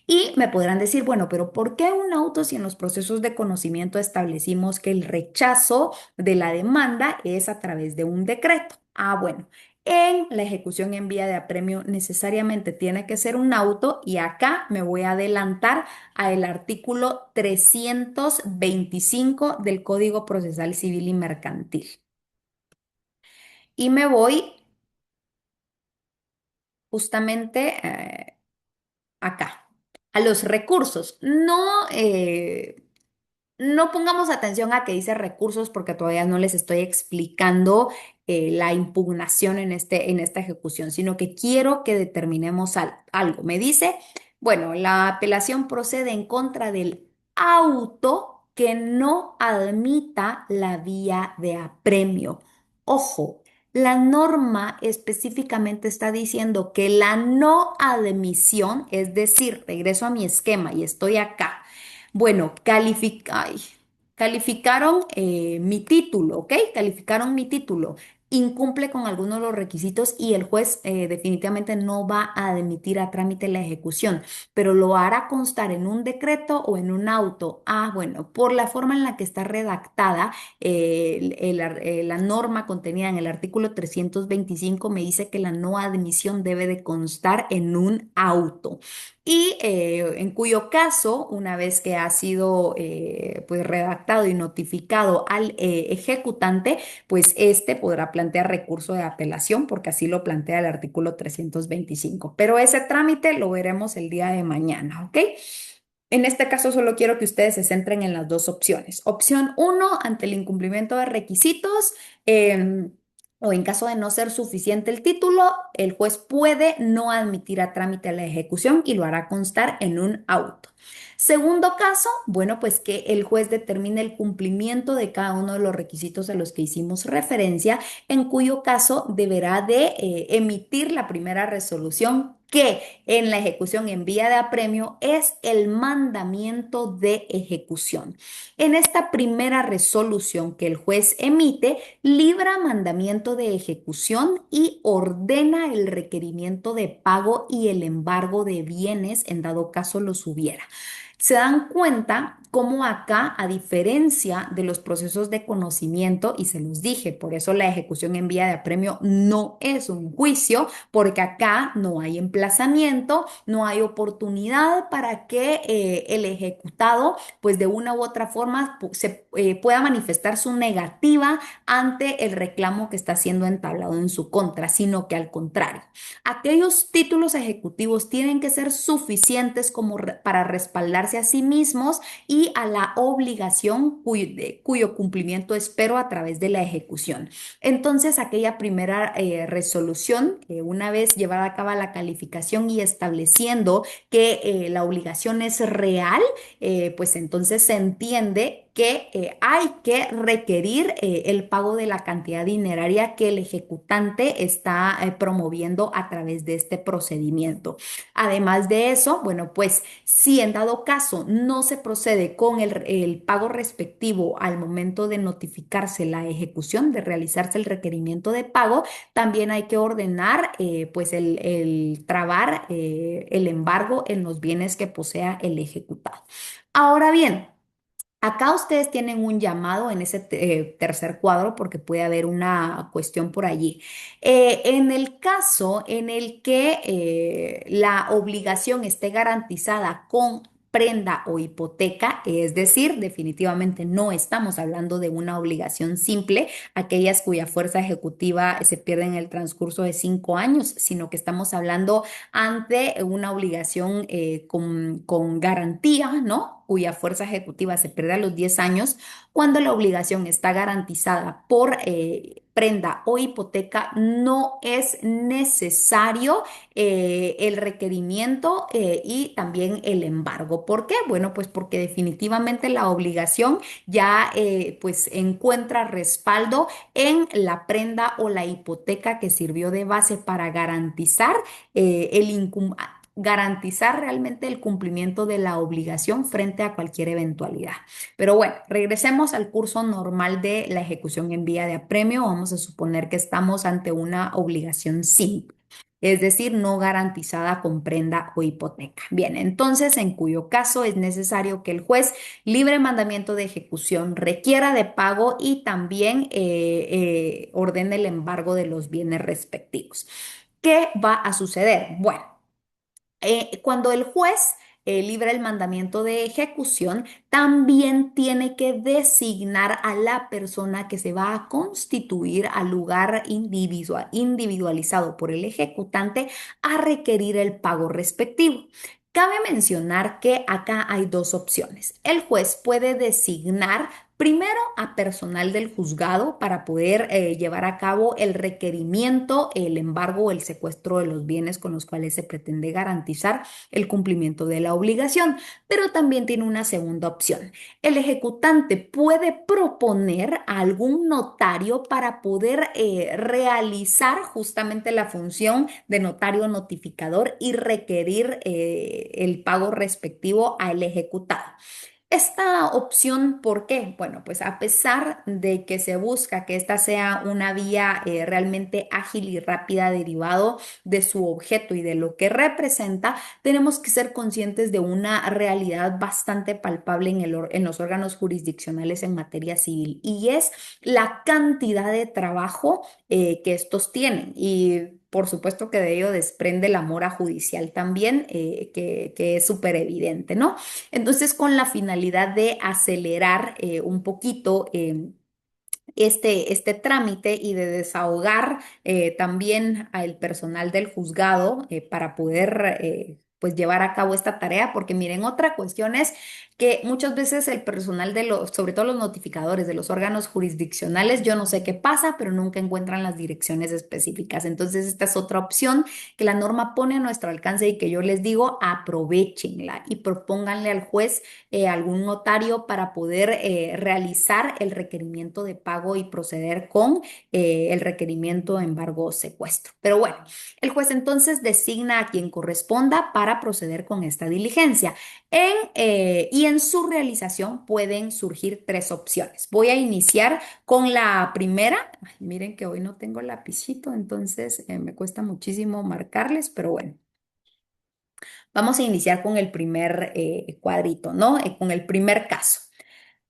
S1: Y me podrán decir, bueno, pero ¿por qué un auto si en los procesos de conocimiento establecimos que el rechazo de la demanda es a través de un decreto? Ah, bueno. En la ejecución en vía de apremio necesariamente tiene que ser un auto y acá me voy a adelantar al artículo 325 del Código Procesal Civil y Mercantil. Y me voy justamente acá, a los recursos. No pongamos atención a que dice recursos porque todavía no les estoy explicando la impugnación en esta ejecución, sino que quiero que determinemos algo. Me dice, bueno, la apelación procede en contra del auto que no admita la vía de apremio. Ojo, la norma específicamente está diciendo que la no admisión, es decir, regreso a mi esquema y estoy acá. Bueno, calificaron mi título, ¿ok? Calificaron mi título. Incumple con algunos de los requisitos y el juez definitivamente no va a admitir a trámite la ejecución, pero lo hará constar en un decreto o en un auto. Ah, bueno, por la forma en la que está redactada, la norma contenida en el artículo 325 me dice que la no admisión debe de constar en un auto y en cuyo caso, una vez que ha sido pues redactado y notificado al ejecutante, pues este podrá plantear recurso de apelación porque así lo plantea el artículo 325. Pero ese trámite lo veremos el día de mañana, ¿ok? En este caso solo quiero que ustedes se centren en las dos opciones. Opción uno, ante el incumplimiento de requisitos. o en caso de no ser suficiente el título, el juez puede no admitir a trámite la ejecución y lo hará constar en un auto. Segundo caso, bueno, pues que el juez determine el cumplimiento de cada uno de los requisitos a los que hicimos referencia, en cuyo caso deberá de emitir la primera resolución que en la ejecución en vía de apremio es el mandamiento de ejecución. En esta primera resolución que el juez emite, libra mandamiento de ejecución y ordena el requerimiento de pago y el embargo de bienes en dado caso los hubiera. Se dan cuenta cómo acá, a diferencia de los procesos de conocimiento, y se los dije, por eso la ejecución en vía de apremio no es un juicio, porque acá no hay emplazamiento, no hay oportunidad para que el ejecutado, pues de una u otra forma, se pueda manifestar su negativa ante el reclamo que está siendo entablado en su contra, sino que al contrario, aquellos títulos ejecutivos tienen que ser suficientes como para respaldarse a sí mismos y a la obligación cuyo cumplimiento espero a través de la ejecución. Entonces, aquella primera resolución, una vez llevada a cabo la calificación y estableciendo que la obligación es real, pues entonces se entiende que hay que requerir el pago de la cantidad dineraria que el ejecutante está promoviendo a través de este procedimiento. Además de eso, bueno, pues si en dado caso no se procede con el pago respectivo al momento de notificarse la ejecución, de realizarse el requerimiento de pago, también hay que ordenar pues el trabar el embargo en los bienes que posea el ejecutado. Ahora bien, acá ustedes tienen un llamado en ese tercer cuadro porque puede haber una cuestión por allí. En el caso en el que la obligación esté garantizada con prenda o hipoteca, es decir, definitivamente no estamos hablando de una obligación simple, aquellas cuya fuerza ejecutiva se pierde en el transcurso de 5 años, sino que estamos hablando ante una obligación con garantía, ¿no? Cuya fuerza ejecutiva se pierde a los 10 años, cuando la obligación está garantizada por prenda o hipoteca, no es necesario el requerimiento y también el embargo. ¿Por qué? Bueno, pues porque definitivamente la obligación ya pues encuentra respaldo en la prenda o la hipoteca que sirvió de base para garantizar garantizar realmente el cumplimiento de la obligación frente a cualquier eventualidad. Pero bueno, regresemos al curso normal de la ejecución en vía de apremio. Vamos a suponer que estamos ante una obligación simple, es decir, no garantizada con prenda o hipoteca. Bien, entonces, en cuyo caso es necesario que el juez libre mandamiento de ejecución requiera de pago y también ordene el embargo de los bienes respectivos. ¿Qué va a suceder? Bueno, cuando el juez libra el mandamiento de ejecución, también tiene que designar a la persona que se va a constituir al lugar individualizado por el ejecutante a requerir el pago respectivo. Cabe mencionar que acá hay dos opciones. El juez puede designar primero a personal del juzgado para poder llevar a cabo el requerimiento, el embargo o el secuestro de los bienes con los cuales se pretende garantizar el cumplimiento de la obligación, pero también tiene una segunda opción. El ejecutante puede proponer a algún notario para poder realizar justamente la función de notario notificador y requerir el pago respectivo al ejecutado. Esta opción, ¿por qué? Bueno, pues a pesar de que se busca que esta sea una vía realmente ágil y rápida derivado de su objeto y de lo que representa, tenemos que ser conscientes de una realidad bastante palpable en los órganos jurisdiccionales en materia civil y es la cantidad de trabajo que estos tienen. Y por supuesto que de ello desprende la mora judicial también, que es súper evidente, ¿no? Entonces, con la finalidad de acelerar un poquito este trámite y de desahogar también al personal del juzgado para poder pues llevar a cabo esta tarea, porque miren, otra cuestión es que muchas veces el personal de los, sobre todo los notificadores de los órganos jurisdiccionales, yo no sé qué pasa, pero nunca encuentran las direcciones específicas. Entonces, esta es otra opción que la norma pone a nuestro alcance y que yo les digo, aprovéchenla y propónganle al juez algún notario para poder realizar el requerimiento de pago y proceder con el requerimiento de embargo o secuestro. Pero bueno, el juez entonces designa a quien corresponda para proceder con esta diligencia. Y en su realización pueden surgir tres opciones. Voy a iniciar con la primera. Ay, miren que hoy no tengo lapicito, entonces me cuesta muchísimo marcarles, pero bueno. Vamos a iniciar con el primer cuadrito, ¿no? Con el primer caso.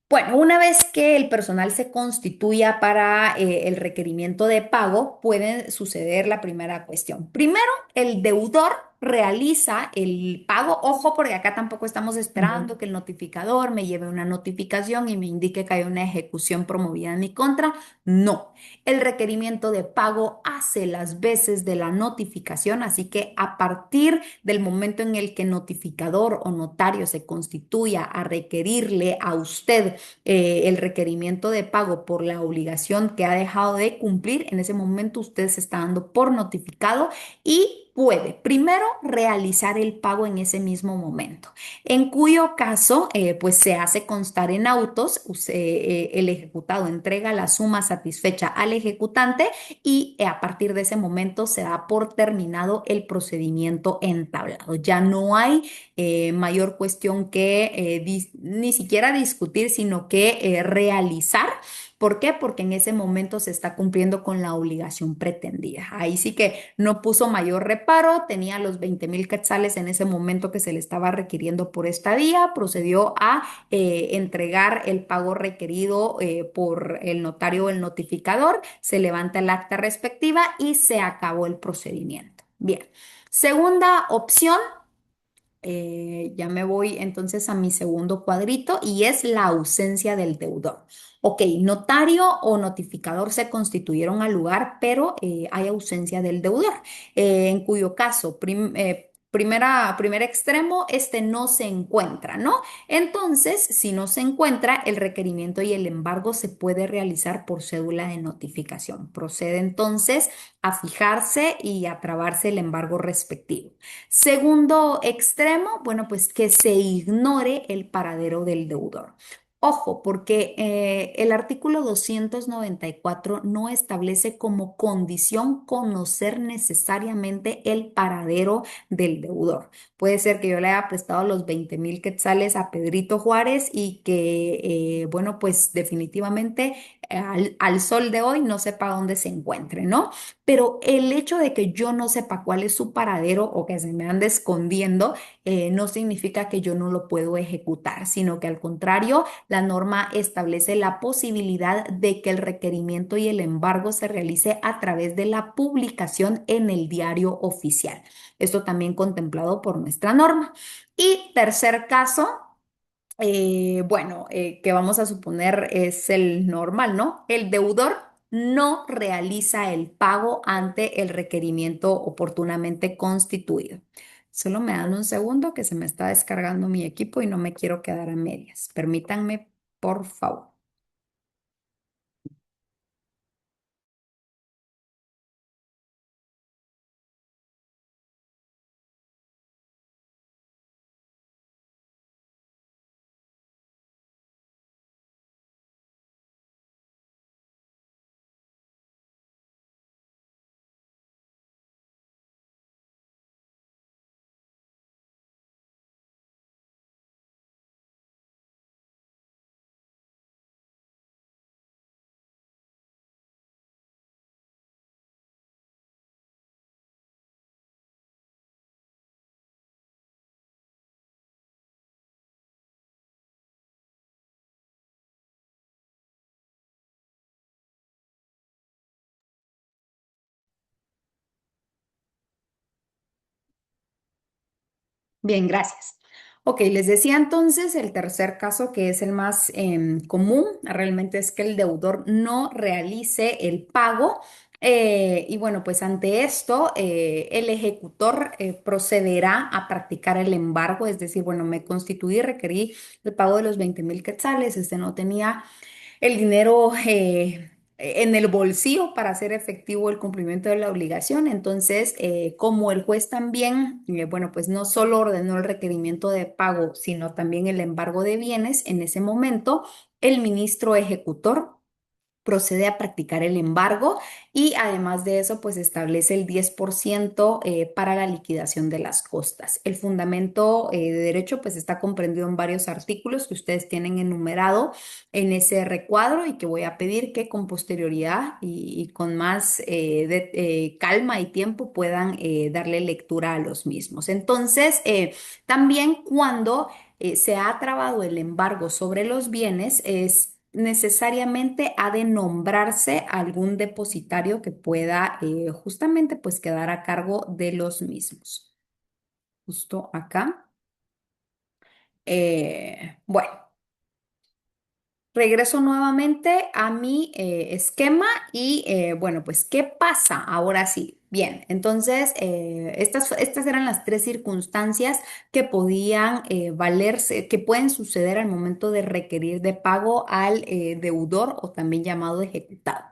S1: Bueno, una vez que el personal se constituya para el requerimiento de pago, puede suceder la primera cuestión. Primero, el deudor realiza el pago. Ojo, porque acá tampoco estamos esperando que el notificador me lleve una notificación y me indique que hay una ejecución promovida en mi contra. No, el requerimiento de pago hace las veces de la notificación, así que a partir del momento en el que notificador o notario se constituya a requerirle a usted el requerimiento de pago por la obligación que ha dejado de cumplir, en ese momento usted se está dando por notificado y puede primero realizar el pago en ese mismo momento, en cuyo caso pues se hace constar en autos, el ejecutado entrega la suma satisfecha al ejecutante y a partir de ese momento se da por terminado el procedimiento entablado. Ya no hay mayor cuestión que ni siquiera discutir, sino que realizar. ¿Por qué? Porque en ese momento se está cumpliendo con la obligación pretendida. Ahí sí que no puso mayor reparo, tenía los 20.000 quetzales en ese momento que se le estaba requiriendo por esta vía, procedió a entregar el pago requerido por el notario o el notificador, se levanta el acta respectiva y se acabó el procedimiento. Bien. Segunda opción, ya me voy entonces a mi segundo cuadrito y es la ausencia del deudor. Ok, notario o notificador se constituyeron al lugar, pero hay ausencia del deudor, en cuyo caso, primer extremo, este no se encuentra, ¿no? Entonces, si no se encuentra, el requerimiento y el embargo se puede realizar por cédula de notificación. Procede entonces a fijarse y a trabarse el embargo respectivo. Segundo extremo, bueno, pues que se ignore el paradero del deudor. Ojo, porque el artículo 294 no establece como condición conocer necesariamente el paradero del deudor. Puede ser que yo le haya prestado los 20.000 quetzales a Pedrito Juárez y que, bueno, pues definitivamente al sol de hoy no sepa dónde se encuentre, ¿no? Pero el hecho de que yo no sepa cuál es su paradero o que se me ande escondiendo, no significa que yo no lo puedo ejecutar, sino que al contrario, la norma establece la posibilidad de que el requerimiento y el embargo se realice a través de la publicación en el diario oficial. Esto también contemplado por nuestra norma. Y tercer caso. Bueno, que vamos a suponer es el normal, ¿no? El deudor no realiza el pago ante el requerimiento oportunamente constituido. Solo me dan un segundo que se me está descargando mi equipo y no me quiero quedar a medias. Permítanme, por favor. Bien, gracias. Ok, les decía entonces el tercer caso, que es el más común, realmente es que el deudor no realice el pago Y bueno, pues ante esto, el ejecutor procederá a practicar el embargo, es decir, bueno, me constituí, requerí el pago de los 20.000 quetzales, no tenía el dinero en el bolsillo para hacer efectivo el cumplimiento de la obligación. Entonces, como el juez también, bueno, pues no solo ordenó el requerimiento de pago, sino también el embargo de bienes, en ese momento, el ministro ejecutor procede a practicar el embargo y además de eso, pues establece el 10% para la liquidación de las costas. El fundamento de derecho, pues está comprendido en varios artículos que ustedes tienen enumerado en ese recuadro y que voy a pedir que con posterioridad y con más calma y tiempo puedan darle lectura a los mismos. Entonces, también cuando se ha trabado el embargo sobre los bienes, es necesariamente ha de nombrarse algún depositario que pueda justamente pues quedar a cargo de los mismos. Justo acá. Bueno. Regreso nuevamente a mi esquema y bueno, pues, ¿qué pasa? Ahora sí. Bien, entonces estas eran las tres circunstancias que podían valerse, que pueden suceder al momento de requerir de pago al deudor o también llamado ejecutado.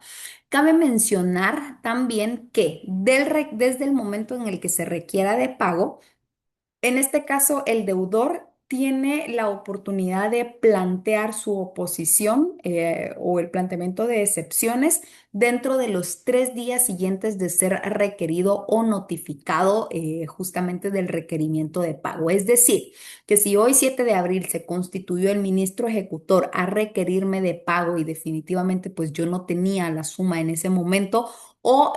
S1: Cabe mencionar también que desde el momento en el que se requiera de pago, en este caso, el deudor tiene la oportunidad de plantear su oposición o el planteamiento de excepciones dentro de los 3 días siguientes de ser requerido o notificado justamente del requerimiento de pago. Es decir, que si hoy 7 de abril se constituyó el ministro ejecutor a requerirme de pago y definitivamente pues yo no tenía la suma en ese momento o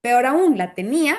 S1: peor aún, la tenía,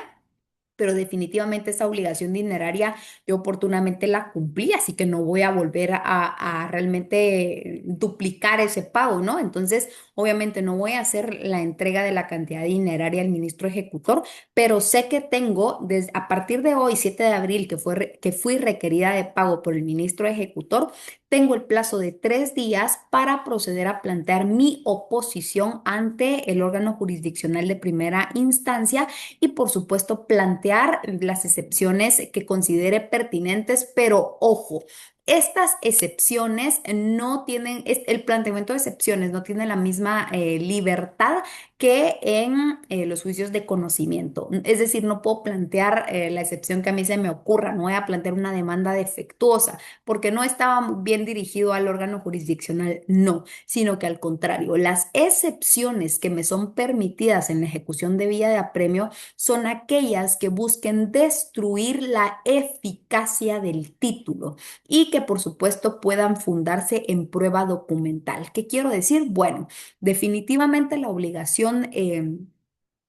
S1: pero definitivamente esa obligación dineraria yo oportunamente la cumplí, así que no voy a volver a realmente duplicar ese pago, ¿no? Entonces, obviamente no voy a hacer la entrega de la cantidad dineraria al ministro ejecutor, pero sé que tengo, a partir de hoy, 7 de abril, que fui requerida de pago por el ministro ejecutor, tengo el plazo de 3 días para proceder a plantear mi oposición ante el órgano jurisdiccional de primera instancia y por supuesto plantear las excepciones que considere pertinentes, pero ojo. Estas excepciones no tienen, el planteamiento de excepciones no tiene la misma libertad que en los juicios de conocimiento. Es decir, no puedo plantear la excepción que a mí se me ocurra, no voy a plantear una demanda defectuosa porque no estaba bien dirigido al órgano jurisdiccional, no, sino que al contrario, las excepciones que me son permitidas en la ejecución de vía de apremio son aquellas que busquen destruir la eficacia del título y que por supuesto puedan fundarse en prueba documental. ¿Qué quiero decir? Bueno, definitivamente la obligación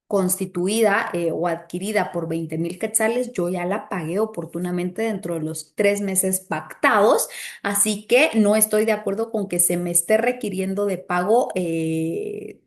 S1: constituida o adquirida por 20.000 quetzales, yo ya la pagué oportunamente dentro de los 3 meses pactados, así que no estoy de acuerdo con que se me esté requiriendo de pago,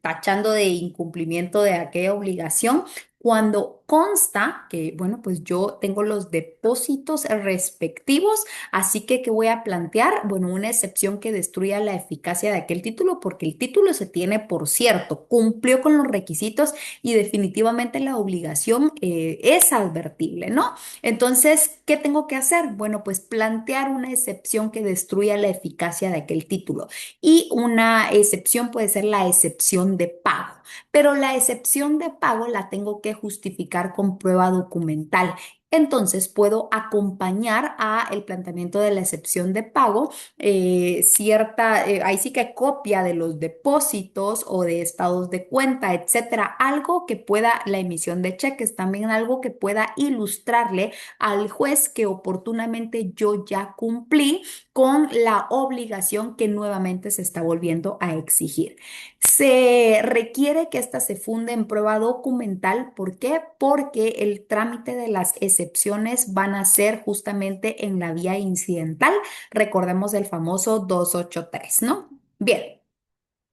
S1: tachando de incumplimiento de aquella obligación. Cuando consta que, bueno, pues yo tengo los depósitos respectivos, así que ¿qué voy a plantear? Bueno, una excepción que destruya la eficacia de aquel título, porque el título se tiene, por cierto, cumplió con los requisitos y definitivamente la obligación es advertible, ¿no? Entonces, ¿qué tengo que hacer? Bueno, pues plantear una excepción que destruya la eficacia de aquel título. Y una excepción puede ser la excepción de pago, pero la excepción de pago la tengo que justificar con prueba documental. Entonces puedo acompañar a el planteamiento de la excepción de pago ahí sí que copia de los depósitos o de estados de cuenta, etcétera, algo que pueda, la emisión de cheques, también algo que pueda ilustrarle al juez que oportunamente yo ya cumplí con la obligación que nuevamente se está volviendo a exigir. Se requiere que ésta se funde en prueba documental. ¿Por qué? Porque el trámite de las excepciones van a ser justamente en la vía incidental. Recordemos el famoso 283, ¿no? Bien.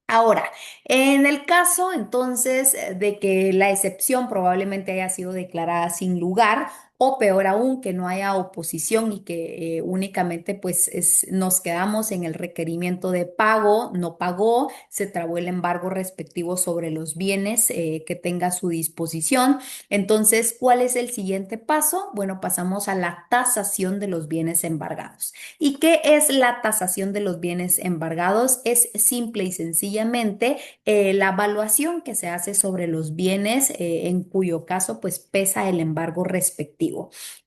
S1: Ahora, en el caso entonces de que la excepción probablemente haya sido declarada sin lugar o peor aún, que no haya oposición y que únicamente pues nos quedamos en el requerimiento de pago, no pagó, se trabó el embargo respectivo sobre los bienes que tenga a su disposición. Entonces, ¿cuál es el siguiente paso? Bueno, pasamos a la tasación de los bienes embargados. ¿Y qué es la tasación de los bienes embargados? Es simple y sencillamente la evaluación que se hace sobre los bienes en cuyo caso pues pesa el embargo respectivo.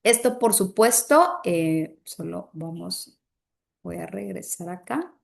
S1: Esto, por supuesto, voy a regresar acá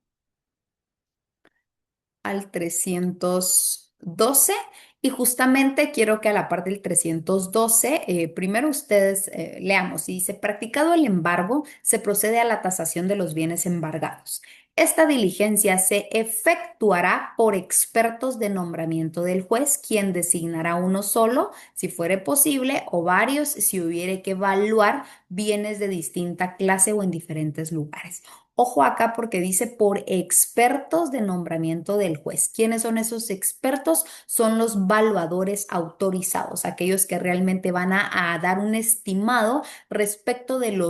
S1: al 312 y justamente quiero que a la parte del 312, primero ustedes leamos, y dice, practicado el embargo, se procede a la tasación de los bienes embargados. Esta diligencia se efectuará por expertos de nombramiento del juez, quien designará uno solo, si fuere posible, o varios, si hubiere que evaluar bienes de distinta clase o en diferentes lugares. Ojo acá porque dice por expertos de nombramiento del juez. ¿Quiénes son esos expertos? Son los valuadores autorizados, aquellos que realmente van a dar un estimado respecto del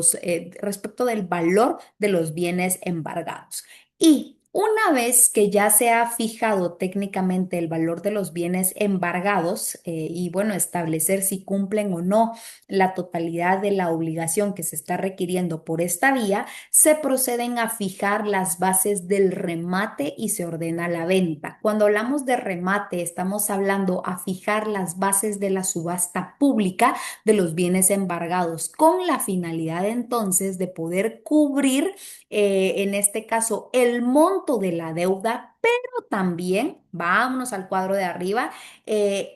S1: valor de los bienes embargados. Y una vez que ya se ha fijado técnicamente el valor de los bienes embargados y bueno, establecer si cumplen o no la totalidad de la obligación que se está requiriendo por esta vía, se proceden a fijar las bases del remate y se ordena la venta. Cuando hablamos de remate, estamos hablando a fijar las bases de la subasta pública de los bienes embargados con la finalidad entonces de poder cubrir, en este caso, el monto de la deuda, pero también, vámonos al cuadro de arriba,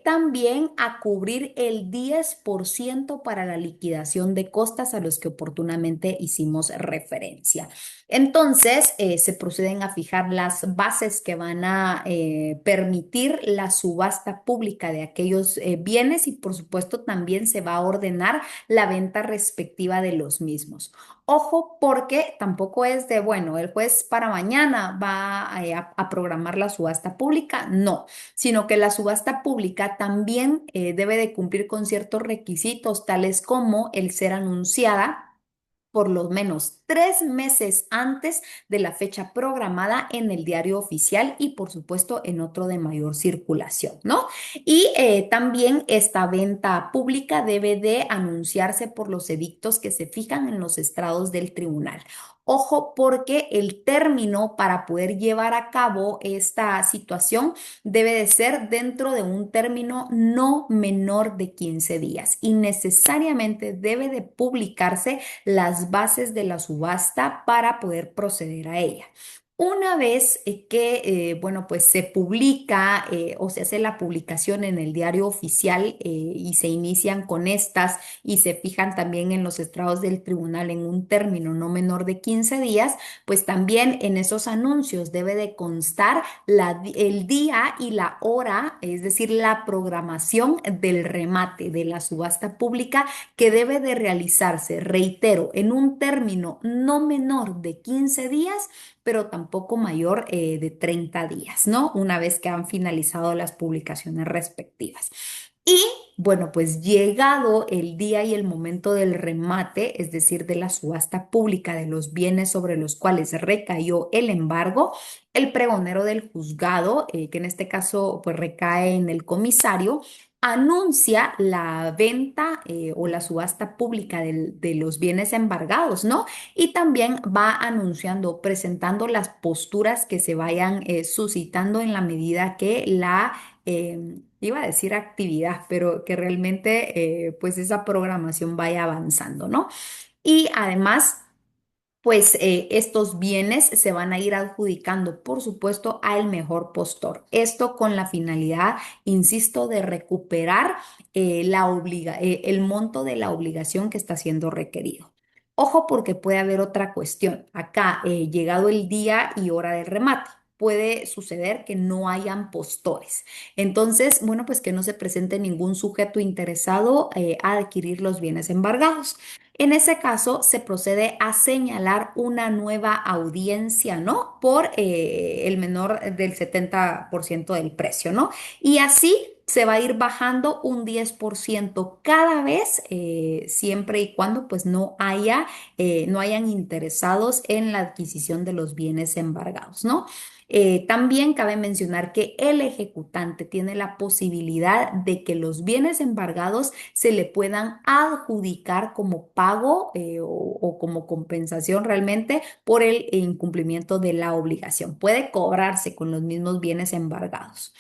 S1: también a cubrir el 10% para la liquidación de costas a los que oportunamente hicimos referencia. Entonces, se proceden a fijar las bases que van a permitir la subasta pública de aquellos bienes y, por supuesto, también se va a ordenar la venta respectiva de los mismos. Ojo, porque tampoco es de, bueno, el juez para mañana va a programar la subasta pública, no, sino que la subasta pública también debe de cumplir con ciertos requisitos, tales como el ser anunciada por lo menos 3 meses antes de la fecha programada en el diario oficial y por supuesto en otro de mayor circulación, ¿no? Y también esta venta pública debe de anunciarse por los edictos que se fijan en los estrados del tribunal. Ojo, porque el término para poder llevar a cabo esta situación debe de ser dentro de un término no menor de 15 días y necesariamente debe de publicarse las bases de la subasta para poder proceder a ella. Una vez bueno, pues se publica o se hace la publicación en el diario oficial y se inician con estas y se fijan también en los estrados del tribunal en un término no menor de 15 días, pues también en esos anuncios debe de constar el día y la hora, es decir, la programación del remate de la subasta pública que debe de realizarse, reitero, en un término no menor de 15 días, pero tampoco mayor de 30 días, ¿no? Una vez que han finalizado las publicaciones respectivas. Y bueno, pues llegado el día y el momento del remate, es decir, de la subasta pública de los bienes sobre los cuales recayó el embargo, el pregonero del juzgado, que en este caso pues recae en el comisario, anuncia la venta o la subasta pública de los bienes embargados, ¿no? Y también va anunciando, presentando las posturas que se vayan suscitando en la medida que iba a decir actividad, pero que realmente pues esa programación vaya avanzando, ¿no? Y además pues estos bienes se van a ir adjudicando, por supuesto, al mejor postor. Esto con la finalidad, insisto, de recuperar el monto de la obligación que está siendo requerido. Ojo porque puede haber otra cuestión. Acá, llegado el día y hora del remate. Puede suceder que no hayan postores. Entonces, bueno, pues que no se presente ningún sujeto interesado a adquirir los bienes embargados. En ese caso, se procede a señalar una nueva audiencia, ¿no? Por el menor del 70% del precio, ¿no? Y así se va a ir bajando un 10% cada vez, siempre y cuando pues no hayan interesados en la adquisición de los bienes embargados, ¿no? También cabe mencionar que el ejecutante tiene la posibilidad de que los bienes embargados se le puedan adjudicar como pago, o como compensación realmente por el incumplimiento de la obligación. Puede cobrarse con los mismos bienes embargados.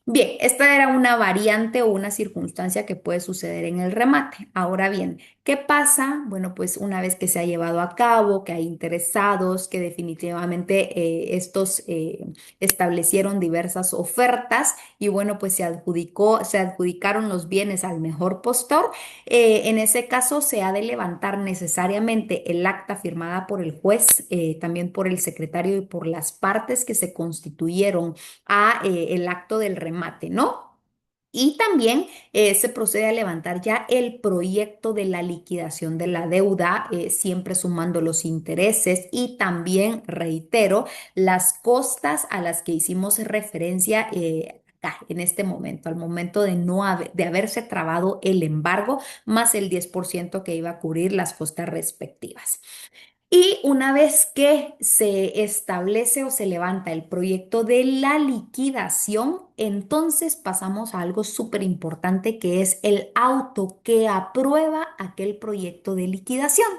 S1: Bien, esta era una variante o una circunstancia que puede suceder en el remate. Ahora bien, ¿qué pasa? Bueno, pues una vez que se ha llevado a cabo, que hay interesados, que definitivamente estos establecieron diversas ofertas y bueno, pues se adjudicaron los bienes al mejor postor. En ese caso se ha de levantar necesariamente el acta firmada por el juez, también por el secretario y por las partes que se constituyeron a el acto del remate, ¿no? Y también se procede a levantar ya el proyecto de la liquidación de la deuda, siempre sumando los intereses y también, reitero, las costas a las que hicimos referencia. Acá, en este momento, al momento de de haberse trabado el embargo, más el 10% que iba a cubrir las costas respectivas. Y una vez que se establece o se levanta el proyecto de la liquidación, entonces pasamos a algo súper importante que es el auto que aprueba aquel proyecto de liquidación.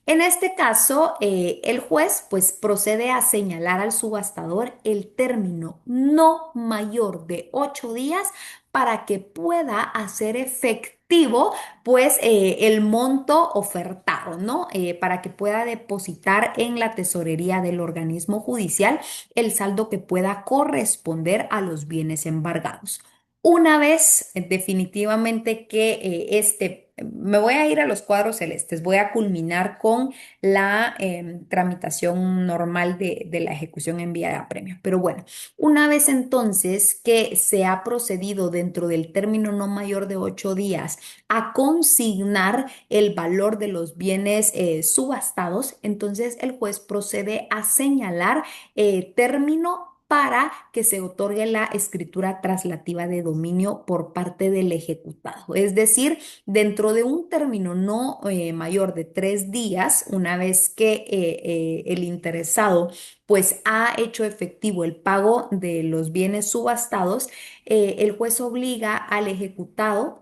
S1: En este caso, el juez pues procede a señalar al subastador el término no mayor de 8 días para que pueda hacer efectivo pues el monto ofertado, ¿no? Para que pueda depositar en la tesorería del organismo judicial el saldo que pueda corresponder a los bienes embargados. Una vez definitivamente que me voy a ir a los cuadros celestes, voy a culminar con la tramitación normal de la ejecución en vía de apremio. Pero bueno, una vez entonces que se ha procedido dentro del término no mayor de 8 días a consignar el valor de los bienes subastados, entonces el juez procede a señalar término para que se otorgue la escritura traslativa de dominio por parte del ejecutado. Es decir, dentro de un término no mayor de 3 días, una vez que el interesado pues ha hecho efectivo el pago de los bienes subastados, el juez obliga al ejecutado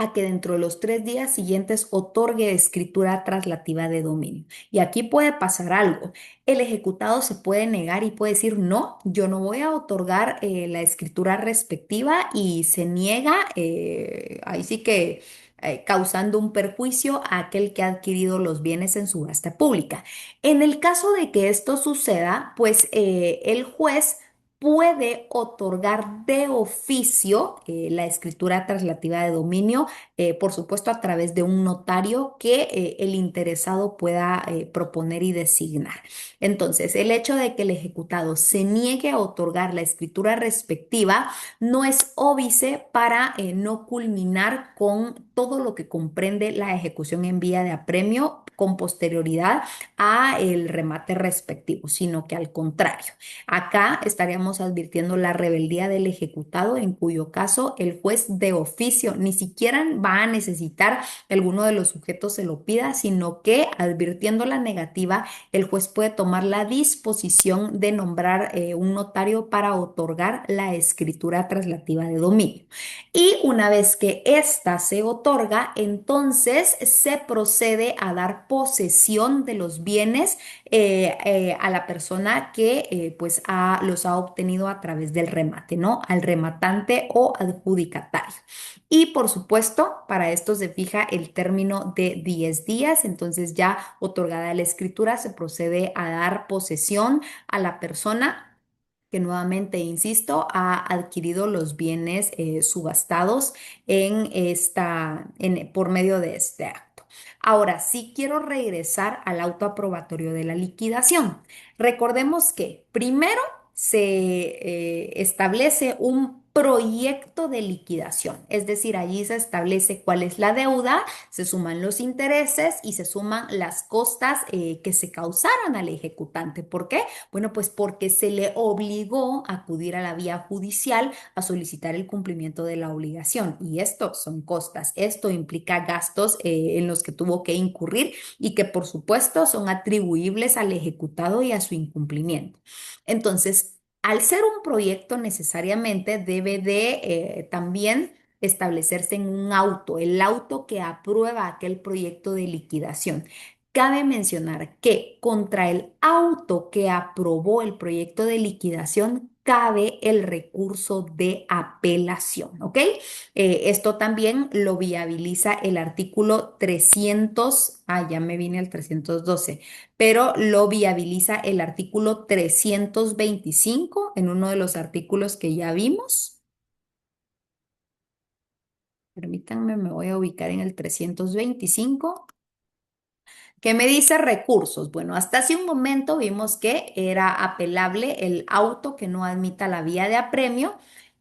S1: a que dentro de los 3 días siguientes otorgue escritura traslativa de dominio. Y aquí puede pasar algo. El ejecutado se puede negar y puede decir, no, yo no voy a otorgar la escritura respectiva y se niega, ahí sí que causando un perjuicio a aquel que ha adquirido los bienes en subasta pública. En el caso de que esto suceda, pues el juez puede otorgar de oficio la escritura traslativa de dominio, por supuesto a través de un notario que el interesado pueda proponer y designar. Entonces, el hecho de que el ejecutado se niegue a otorgar la escritura respectiva no es óbice para no culminar con todo lo que comprende la ejecución en vía de apremio con posterioridad a el remate respectivo, sino que al contrario. Acá estaríamos advirtiendo la rebeldía del ejecutado, en cuyo caso el juez de oficio ni siquiera va a necesitar que alguno de los sujetos se lo pida, sino que advirtiendo la negativa, el juez puede tomar la disposición de nombrar un notario para otorgar la escritura traslativa de dominio. Y una vez que ésta se otorga, entonces se procede a dar posesión de los bienes a la persona que pues los ha obtenido a través del remate, ¿no? Al rematante o adjudicatario. Y por supuesto, para esto se fija el término de 10 días, entonces ya otorgada la escritura se procede a dar posesión a la persona que nuevamente, insisto, ha adquirido los bienes subastados por medio de este acto. Ahora, sí quiero regresar al auto aprobatorio de la liquidación. Recordemos que primero se establece un proyecto de liquidación. Es decir, allí se establece cuál es la deuda, se suman los intereses y se suman las costas que se causaron al ejecutante. ¿Por qué? Bueno, pues porque se le obligó a acudir a la vía judicial a solicitar el cumplimiento de la obligación. Y esto son costas. Esto implica gastos en los que tuvo que incurrir y que por supuesto son atribuibles al ejecutado y a su incumplimiento. Entonces, al ser un proyecto necesariamente debe de también establecerse en un auto, el auto que aprueba aquel proyecto de liquidación. Cabe mencionar que contra el auto que aprobó el proyecto de liquidación cabe el recurso de apelación, ¿ok? Esto también lo viabiliza el artículo 300, ya me vine al 312, pero lo viabiliza el artículo 325 en uno de los artículos que ya vimos. Permítanme, me voy a ubicar en el 325. ¿Qué me dice recursos? Bueno, hasta hace un momento vimos que era apelable el auto que no admita la vía de apremio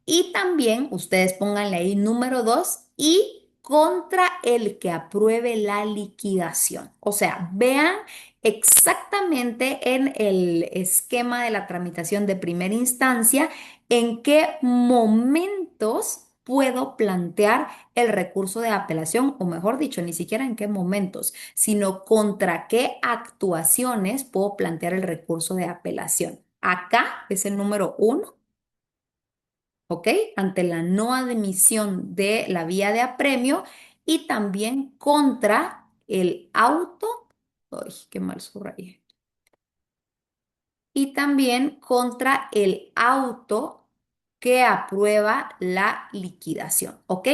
S1: y también ustedes pónganle ahí número 2 y contra el que apruebe la liquidación. O sea, vean exactamente en el esquema de la tramitación de primera instancia en qué momentos puedo plantear el recurso de apelación, o mejor dicho, ni siquiera en qué momentos, sino contra qué actuaciones puedo plantear el recurso de apelación. Acá es el número 1, ¿ok? Ante la no admisión de la vía de apremio y también contra el auto. Ay, qué mal subrayé. Y también contra el auto que aprueba la liquidación, ¿ok?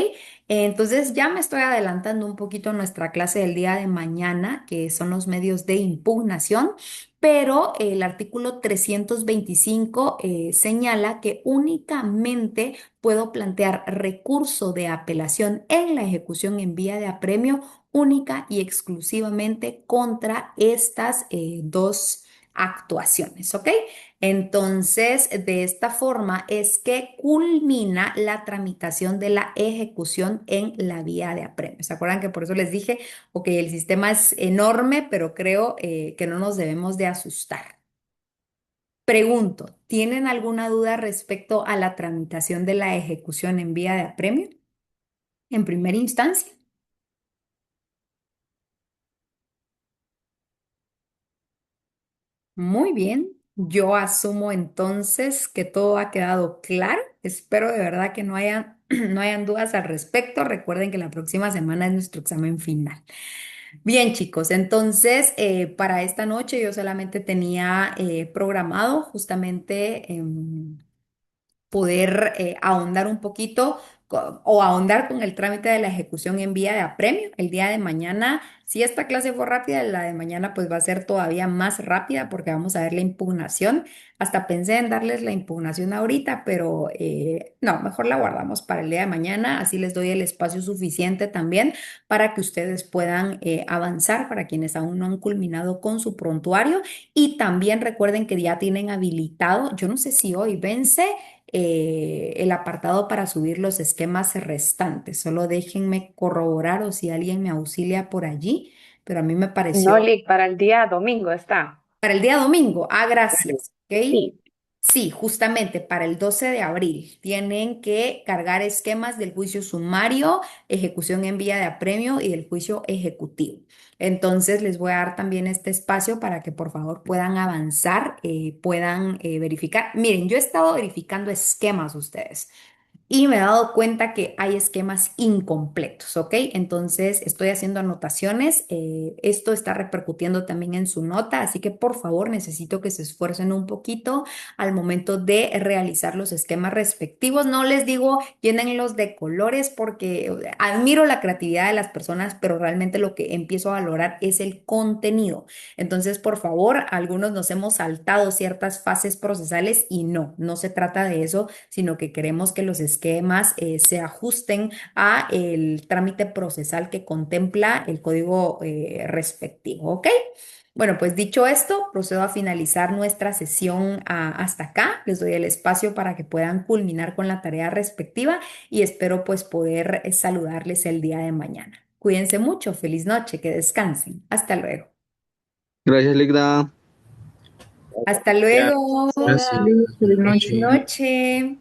S1: Entonces ya me estoy adelantando un poquito a nuestra clase del día de mañana, que son los medios de impugnación, pero el artículo 325 señala que únicamente puedo plantear recurso de apelación en la ejecución en vía de apremio única y exclusivamente contra estas dos actuaciones, ¿ok? Entonces, de esta forma es que culmina la tramitación de la ejecución en la vía de apremio. ¿Se acuerdan que por eso les dije, ok, el sistema es enorme, pero creo que no nos debemos de asustar? Pregunto, ¿tienen alguna duda respecto a la tramitación de la ejecución en vía de apremio en primera instancia? Muy bien, yo asumo entonces que todo ha quedado claro. Espero de verdad que no hayan, no hayan dudas al respecto. Recuerden que la próxima semana es nuestro examen final. Bien, chicos, entonces para esta noche yo solamente tenía programado justamente poder ahondar un poquito o ahondar con el trámite de la ejecución en vía de apremio. El día de mañana, si esta clase fue rápida, la de mañana pues va a ser todavía más rápida porque vamos a ver la impugnación. Hasta pensé en darles la impugnación ahorita, pero no, mejor la guardamos para el día de mañana. Así les doy el espacio suficiente también para que ustedes puedan avanzar para quienes aún no han culminado con su prontuario. Y también recuerden que ya tienen habilitado, yo no sé si hoy vence el apartado para subir los esquemas restantes. Solo déjenme corroborar o si alguien me auxilia por allí, pero a mí me
S2: No,
S1: pareció
S2: Lick, para el día domingo está.
S1: para el día domingo. Gracias. ¿Ok?
S2: Sí.
S1: Sí, justamente para el 12 de abril tienen que cargar esquemas del juicio sumario, ejecución en vía de apremio y del juicio ejecutivo. Entonces les voy a dar también este espacio para que por favor puedan avanzar, puedan verificar. Miren, yo he estado verificando esquemas ustedes. Y me he dado cuenta que hay esquemas incompletos, ¿ok? Entonces estoy haciendo anotaciones. Esto está repercutiendo también en su nota, así que por favor necesito que se esfuercen un poquito al momento de realizar los esquemas respectivos. No les digo llénenlos de colores porque admiro la creatividad de las personas, pero realmente lo que empiezo a valorar es el contenido. Entonces, por favor, algunos nos hemos saltado ciertas fases procesales y no, no se trata de eso, sino que queremos que los esquemas se ajusten a el trámite procesal que contempla el código respectivo, ¿ok? Bueno, pues dicho esto, procedo a finalizar nuestra sesión hasta acá. Les doy el espacio para que puedan culminar con la tarea respectiva y espero pues poder saludarles el día de mañana. Cuídense mucho, feliz noche, que descansen. Hasta luego.
S4: Gracias, Ligda.
S1: Hasta
S3: Ya.
S1: luego.
S5: Gracias.
S2: Gracias.
S5: Feliz
S1: Feliz
S5: noche.
S1: noche.